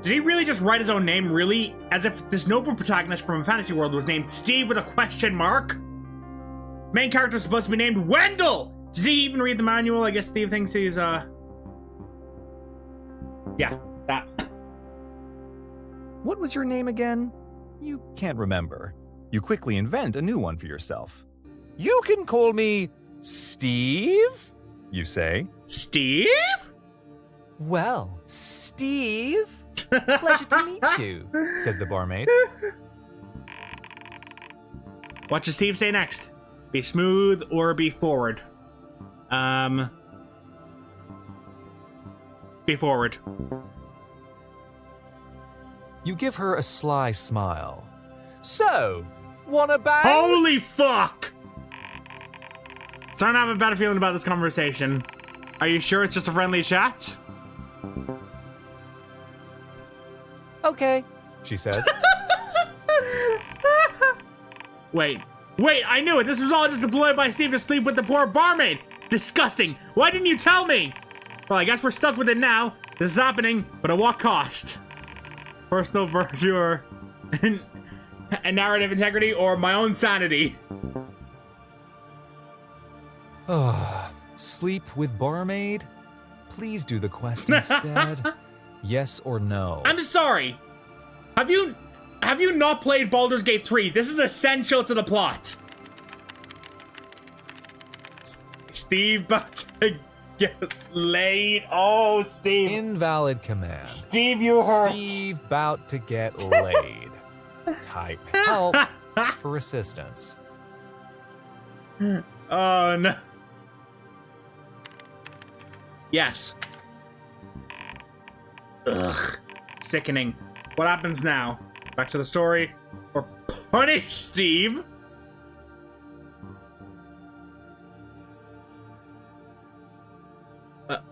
Did he really just write his own name, really? As if this noble protagonist from a fantasy world was named Steve with a question mark? Main character is supposed to be named Wendell! Did he even read the manual? I guess Steve thinks he's, yeah, that. What was your name again? You can't remember. You quickly invent a new one for yourself. You can call me Steve, you say. Steve? Well, Steve, pleasure to meet you, Says the barmaid. What does Steve say next? Be smooth or be forward? Be forward. You give her a sly smile. So, wanna bang? Holy fuck! Starting to have a better feeling about this conversation. Are you sure it's just a friendly chat? Okay, she says. Wait, I knew it. This was all just a ploy by Steve to sleep with the poor barmaid. Disgusting. Why didn't you tell me? Well, I guess we're stuck with it now. This is happening, but at what cost? Personal virtue or and narrative integrity or my own sanity? Sleep with barmaid? Please do the quest instead. Yes or no? I'm sorry. Have you not played Baldur's Gate 3? This is essential to the plot. Steve about to get laid. Oh, Steve. Invalid command. Steve, you hurt. Steve about to get laid. Type help for assistance. Oh, no. Yes. Ugh. Sickening. What happens now? Back to the story? Or punish Steve?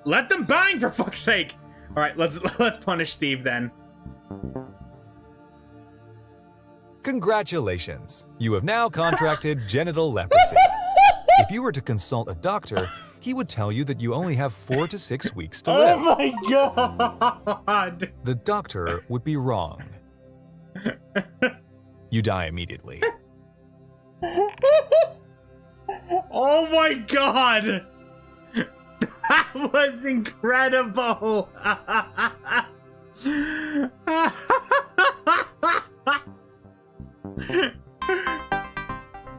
Let them bang, for fuck's sake! Alright, let's punish Steve then. Congratulations. You have now contracted genital leprosy. If you were to consult a doctor, he would tell you that you only have 4 to 6 weeks to live. Oh my god! The doctor would be wrong. You die immediately. Oh my god! That was incredible!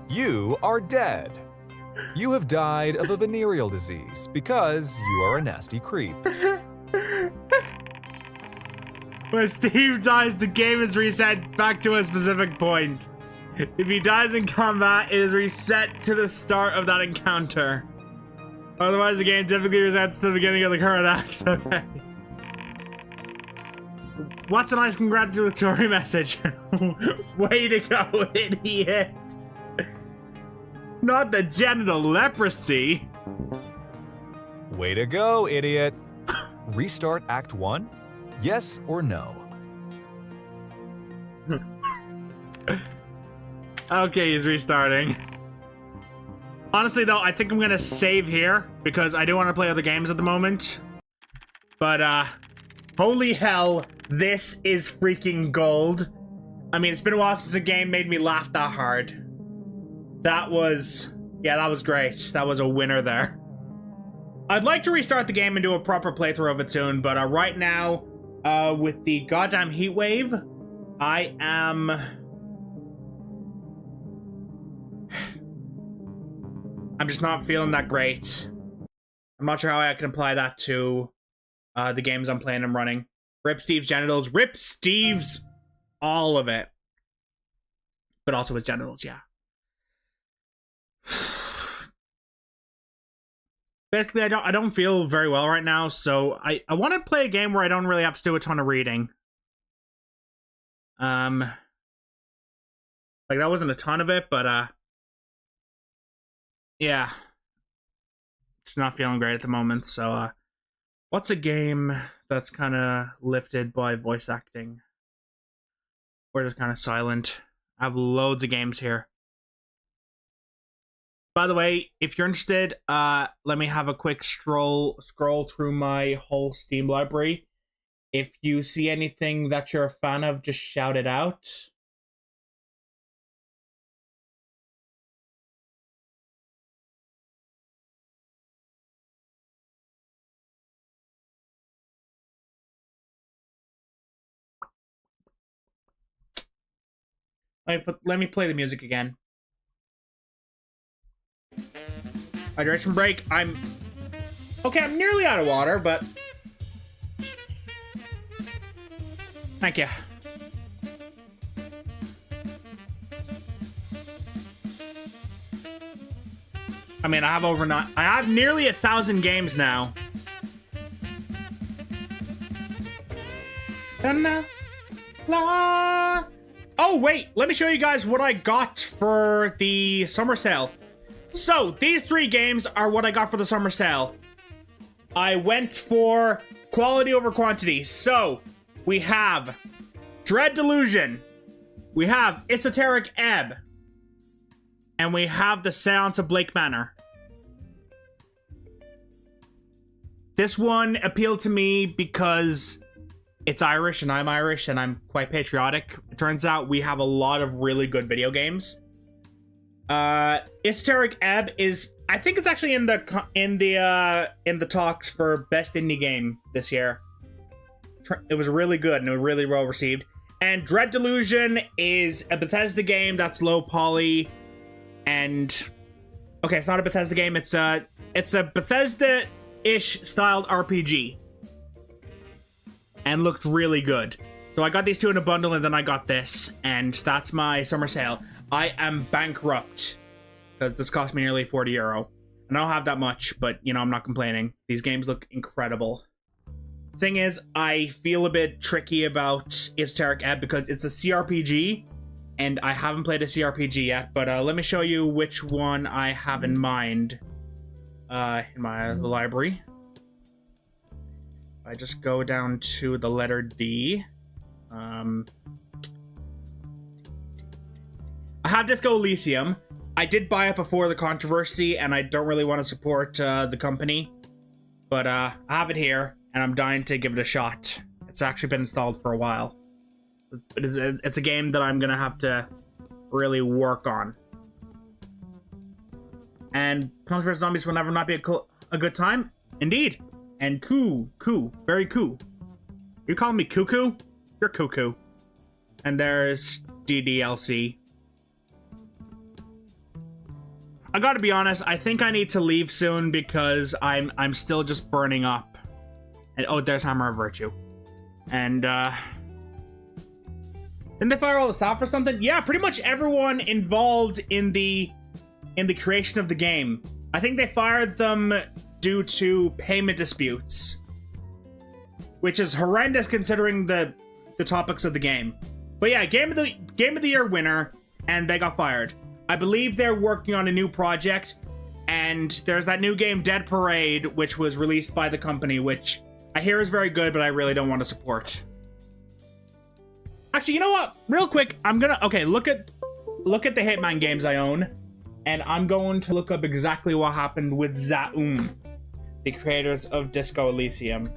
You are dead. You have died of a venereal disease because you are a nasty creep. When Steve dies, the game is reset back to a specific point. If he dies in combat, it is reset to the start of that encounter. Otherwise, the game typically resets to the beginning of the current act. Okay. What's a nice congratulatory message? Way to go, idiot. Not the genital leprosy. Way to go, idiot. Restart Act 1? Yes or no? Okay, he's restarting. Honestly, though, I think I'm gonna save here because I do want to play other games at the moment. But, holy hell, this is freaking gold. I mean, it's been a while since a game made me laugh that hard. That was great. That was a winner there. I'd like to restart the game and do a proper playthrough of it soon, but right now, with the goddamn heatwave, I'm just not feeling that great. I'm not sure how I can apply that to the games I'm playing and running. Rip Steve's genitals. Rip Steve's all of it. But also his genitals, yeah. Basically, I don't feel very well right now, so I want to play a game where I don't really have to do a ton of reading. Like that wasn't a ton of it, but yeah. Just not feeling great at the moment, so what's a game that's kind of lifted by voice acting? Or just kind of silent? I have loads of games here. By the way, if you're interested, let me have a quick scroll through my whole Steam library. If you see anything that you're a fan of, just shout it out. Let me play the music again. Hydration break. I'm nearly out of water, but thank you. I mean, I have nearly 1,000 games now. Oh, wait, let me show you guys what I got for the summer sale. So, these 3 games are what I got for the summer sale. I went for quality over quantity. So, we have Dread Delusion. We have Esoteric Ebb. And we have The Seance of Blake Manor. This one appealed to me because it's Irish and I'm quite patriotic. It turns out we have a lot of really good video games. Esoteric Ebb is, I think it's actually in the talks for best indie game this year. It was really good and it was really well received. And Dread Delusion is a Bethesda game that's low poly, and okay, it's not a Bethesda game. It's a Bethesda-ish styled RPG. And looked really good. So I got these 2 in a bundle and then I got this. And that's my summer sale. I am bankrupt. Because this cost me nearly €40. And I don't have that much, but, you know, I'm not complaining. These games look incredible. Thing is, I feel a bit tricky about Esoteric Ebb because it's a CRPG. And I haven't played a CRPG yet. But let me show you which one I have in mind. In my library. I just go down to the letter D. I have Disco Elysium. I did buy it before the controversy, and I don't really want to support the company. But I have it here, and I'm dying to give it a shot. It's actually been installed for a while. It's a game that I'm going to have to really work on. And Plants vs. Zombies will never not be a good time? Indeed. And very cool. You calling me cuckoo? You're cuckoo. And there's DDLC. I gotta be honest, I think I need to leave soon because I'm still just burning up. And oh, there's Hammer of Virtue. And didn't they fire all the staff or something? Yeah, pretty much everyone involved in the creation of the game. I think they fired them due to payment disputes, which is horrendous considering the topics of the game. But yeah, game of the year winner, and they got fired. I believe they're working on a new project, and there's that new game Dead Parade, which was released by the company, which I hear is very good, but I really don't want to support. Actually, you know what? Real quick, I'm gonna look at the Hitman games I own, and I'm going to look up exactly what happened with Zaum, the creators of Disco Elysium.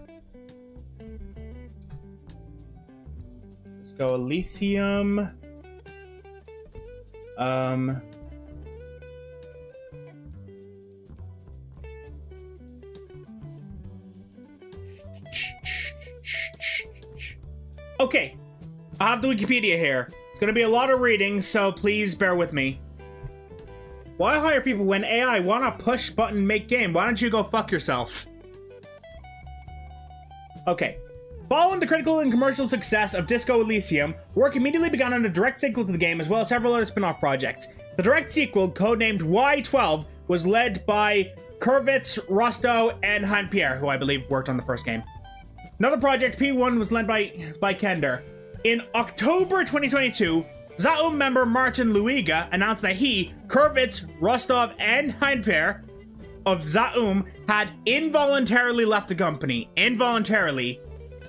Disco Elysium. Okay, I have the Wikipedia here. It's gonna be a lot of reading, so please bear with me. Why hire people when AI? Why not push button make game? Why don't you go fuck yourself? Okay. Following the critical and commercial success of Disco Elysium, work immediately began on a direct sequel to the game as well as several other spin-off projects. The direct sequel, codenamed Y12, was led by Kurvitz, Rostow, and Hein-Pierre, who I believe worked on the first game. Another project, P1, was led by Kender. In October 2022, Zaum member Martin Luiga announced that he, Kurvitz, Rostov, and Hein-Pierre of Zaum had involuntarily left the company. Involuntarily.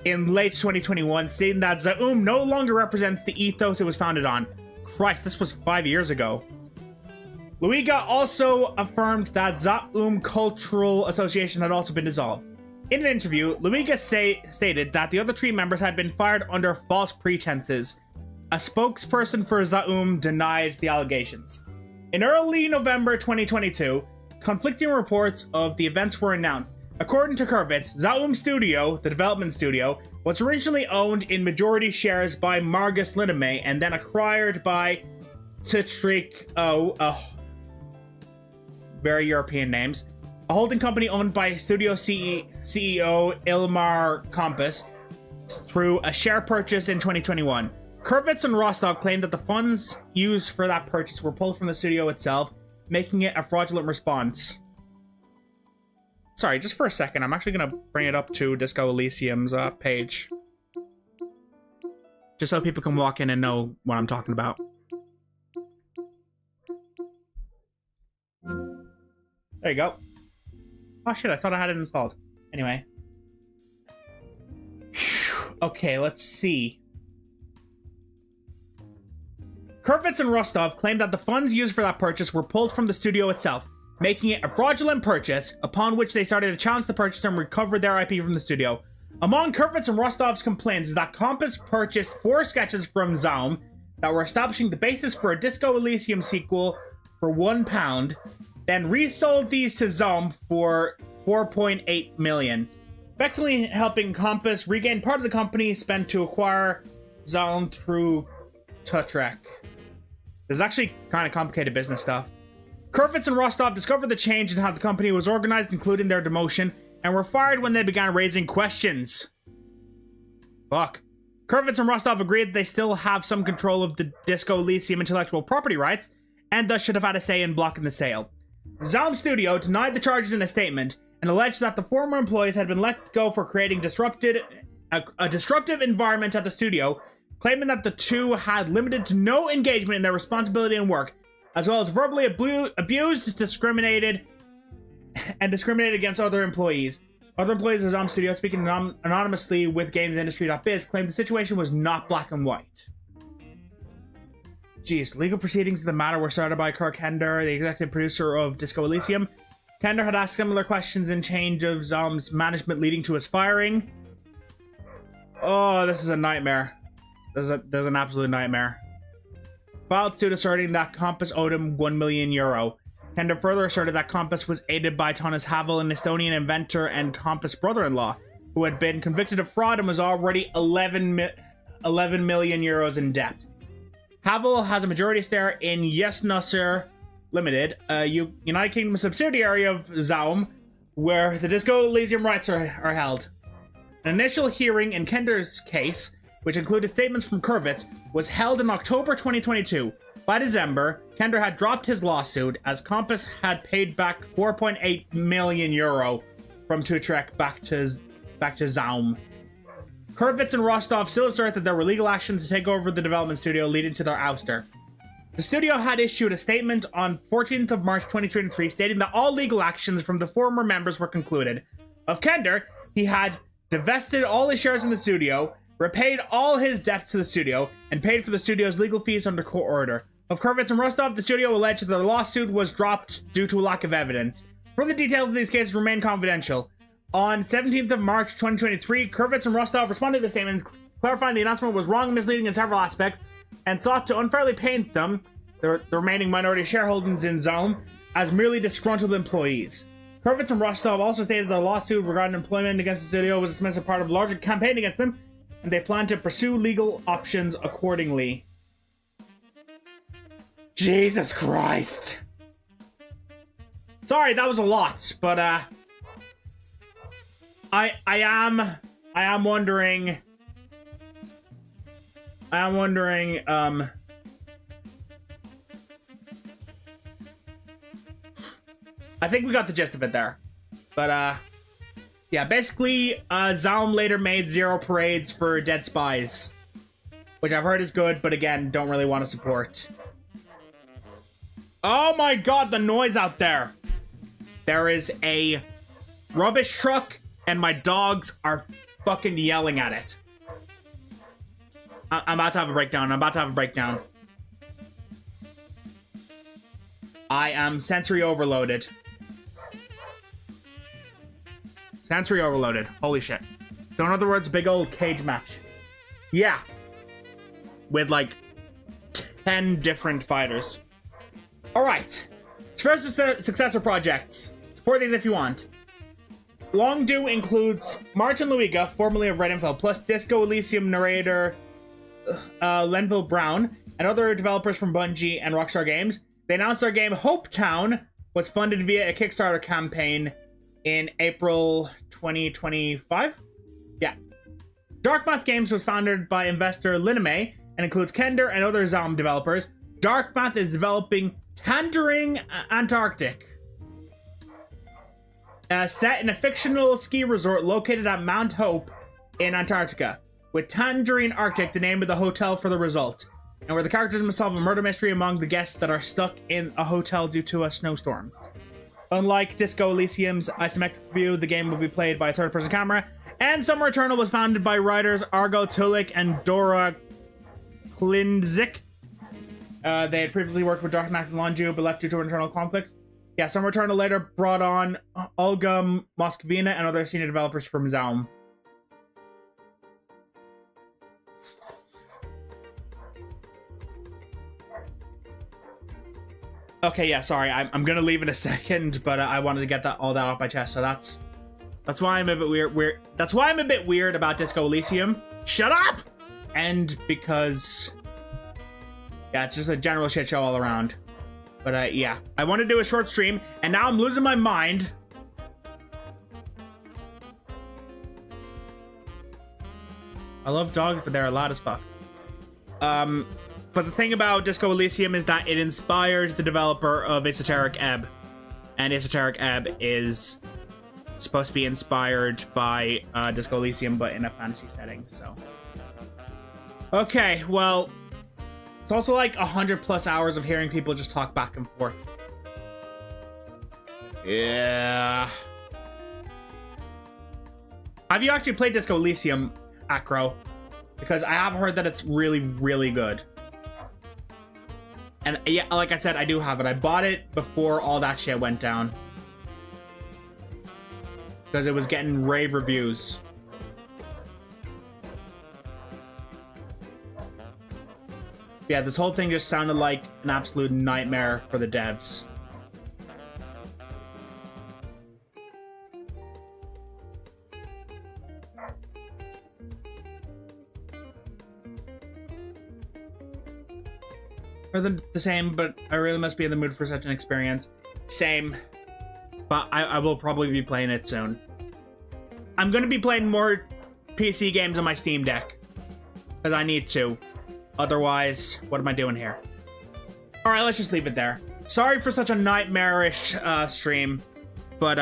In late 2021, stating that Zaum no longer represents the ethos it was founded on. Christ, this was 5 years ago. Luiga also affirmed that Zaum Cultural Association had also been dissolved. In an interview, Luiga stated that the other 3 members had been fired under false pretenses. A spokesperson for Zaum denied the allegations. In early November 2022, conflicting reports of the events were announced. According to Kurvitz, Zaum Studio, the development studio, was originally owned in majority shares by Margus Lidame and then acquired by Citric, very European names, a holding company owned by studio CEO Ilmar Kompas through a share purchase in 2021. Kurvitz and Rostov claimed that the funds used for that purchase were pulled from the studio itself, making it a fraudulent response. Sorry, just for a second, I'm actually going to bring it up to Disco Elysium's page. Just so people can walk in and know what I'm talking about. There you go. Oh shit, I thought I had it installed. Anyway. Okay, let's see. Kurvitz and Rostov claimed that the funds used for that purchase were pulled from the studio itself, making it a fraudulent purchase, upon which they started to challenge the purchaser and recover their IP from the studio. Among Kurvitz and Rostov's complaints is that Kompas purchased 4 sketches from Zaum that were establishing the basis for a Disco Elysium sequel for £1, then resold these to Zaum for 4.8 million, effectively helping Kompas regain part of the company spent to acquire Zaum through Tutrek. This is actually kind of complicated business stuff. Kurvitz and Rostov discovered the change in how the company was organized, including their demotion, and were fired when they began raising questions. Fuck. Kurvitz and Rostov agreed that they still have some control of the Disco Elysium intellectual property rights, and thus should have had a say in blocking the sale. Zaum Studio denied the charges in a statement, and alleged that the former employees had been let go for creating a disruptive environment at the studio, claiming that the 2 had limited to no engagement in their responsibility and work, as well as verbally abused, discriminated against other employees. Other employees of Zaum Studio, speaking anonymously with GamesIndustry.biz, claimed the situation was not black and white. Jeez, legal proceedings in the matter were started by Kirk Hender, the executive producer of Disco Elysium. Hender had asked similar questions in change of Zaum's management, leading to his firing. Oh, this is a nightmare. This is an absolute nightmare. Filed suit asserting that Kompas owed him €1 million. Hender further asserted that Kompas was aided by Thomas Havel, an Estonian inventor and Kompas brother-in-law, who had been convicted of fraud and was already 11 million euros in debt. Havel has a majority stake in Yesnusser Limited, a United Kingdom subsidiary of Zaum, where the Disco Elysium rights are held. An initial hearing in Kender's case, which included statements from Kurvitz, was held in October 2022. By December, Kender had dropped his lawsuit as Kompas had paid back 4.8 million euro from Tutrek back to Zaum. Kurvitz and Rostov still assert that there were legal actions to take over the development studio, leading to their ouster. The studio had issued a statement on 14th of March 2023 stating that all legal actions from the former members were concluded. Of Kender, he had divested all his shares in the studio, repaid all his debts to the studio, and paid for the studio's legal fees under court order. Of Kurvitz and Rostov, the studio alleged that their lawsuit was dropped due to a lack of evidence. Further details of these cases remain confidential. On 17th of March 2023, Kurvitz and Rostov responded to the statement, clarifying the announcement was wrong and misleading in several aspects, and sought to unfairly paint them, the remaining minority shareholdings in Zaum, as merely disgruntled employees. Kurvitz and Rostov also stated that the lawsuit regarding employment against the studio was dismissed as part of a larger campaign against them, and they plan to pursue legal options accordingly. Jesus Christ. Sorry, that was a lot, but I am wondering I think we got the gist of it there. But yeah, basically Zaum later made 0 parades for dead spies, which I've heard is good, but again, don't really want to support. Oh my god, the noise out there. There is a rubbish truck and my dogs are fucking yelling at it. I'm about to have a breakdown. I am sensory overloaded. Sensory overloaded. Holy shit. So in other words, big old cage match. Yeah. With like 10 different fighters. Alright. First successor projects. Support these if you want. Long Due includes Martin Luiga, formerly of Red Info, plus Disco Elysium narrator Lenville Brown, and other developers from Bungie and Rockstar Games. They announced their game Hope Town was funded via a Kickstarter campaign in April 2025. Yeah. Darkmath Games was founded by investor Liname and includes Kender and other Zalm developers. Darkmath is developing Tangerine Antarctic, set in a fictional ski resort located at Mount Hope in Antarctica, with Tangerine Arctic the name of the hotel for the result, and where the characters must solve a murder mystery among the guests that are stuck in a hotel due to a snowstorm. Unlike Disco Elysium's isometric view, the game will be played by a third-person camera, and Summer Eternal was founded by writers Argo Tulik and Dora Klindzik. They had previously worked with Darkmath and Lonju, but left due to internal conflicts. Yeah, Summer Eternal later brought on Olga Moskovina and other senior developers from Zaum. Okay, yeah, sorry, I'm gonna leave in a second, but I wanted to get all that off my chest. So that's why I'm a bit weird. That's why I'm a bit weird about Disco Elysium. Shut up! And because, yeah, it's just a general shit show all around. But yeah, I want to do a short stream, and now I'm losing my mind. I love dogs, but they're loud as fuck. But the thing about Disco Elysium is that it inspires the developer of Esoteric Ebb. And Esoteric Ebb is supposed to be inspired by Disco Elysium, but in a fantasy setting, so. Okay, well, it's also like 100+ hours of hearing people just talk back and forth. Yeah. Have you actually played Disco Elysium, Acro? Because I have heard that it's really, really good. And yeah, like I said, I do have it. I bought it before all that shit went down. Because it was getting rave reviews. Yeah, this whole thing just sounded like an absolute nightmare for the devs. More than the same, but I really must be in the mood for such an experience. Same. But I will probably be playing it soon. I'm going to be playing more PC games on my Steam Deck. Because I need to. Otherwise, what am I doing here? Alright, let's just leave it there. Sorry for such a nightmarish stream. But,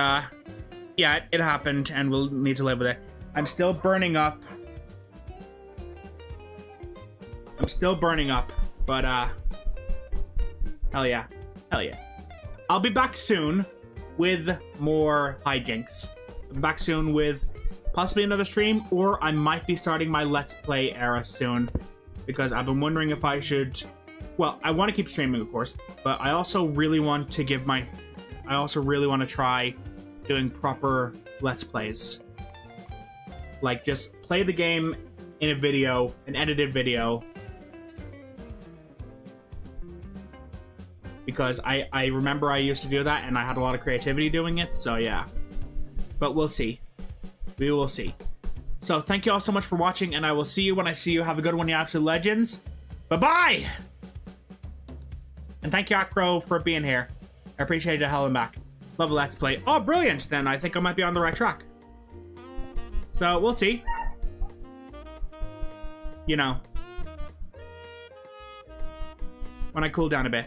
yeah, it happened, and we'll need to live with it. I'm still burning up. But, hell yeah. Hell yeah. I'll be back soon with more hijinks. I'll be back soon with possibly another stream, or I might be starting my Let's Play era soon. Because I've been wondering if I should... Well, I want to keep streaming, of course, but I also really want to give my... I also really want to try doing proper Let's Plays. Like, just play the game in a video, an edited video. Because I remember I used to do that, and I had a lot of creativity doing it, so yeah. But we'll see. We will see. So, thank you all so much for watching, and I will see you when I see you. Have a good one, you absolute legends. Bye-bye! And thank you, Acro, for being here. I appreciate you hell and back. Love a Let's Play. Oh, brilliant! Then I think I might be on the right track. So, we'll see. You know. When I cool down a bit.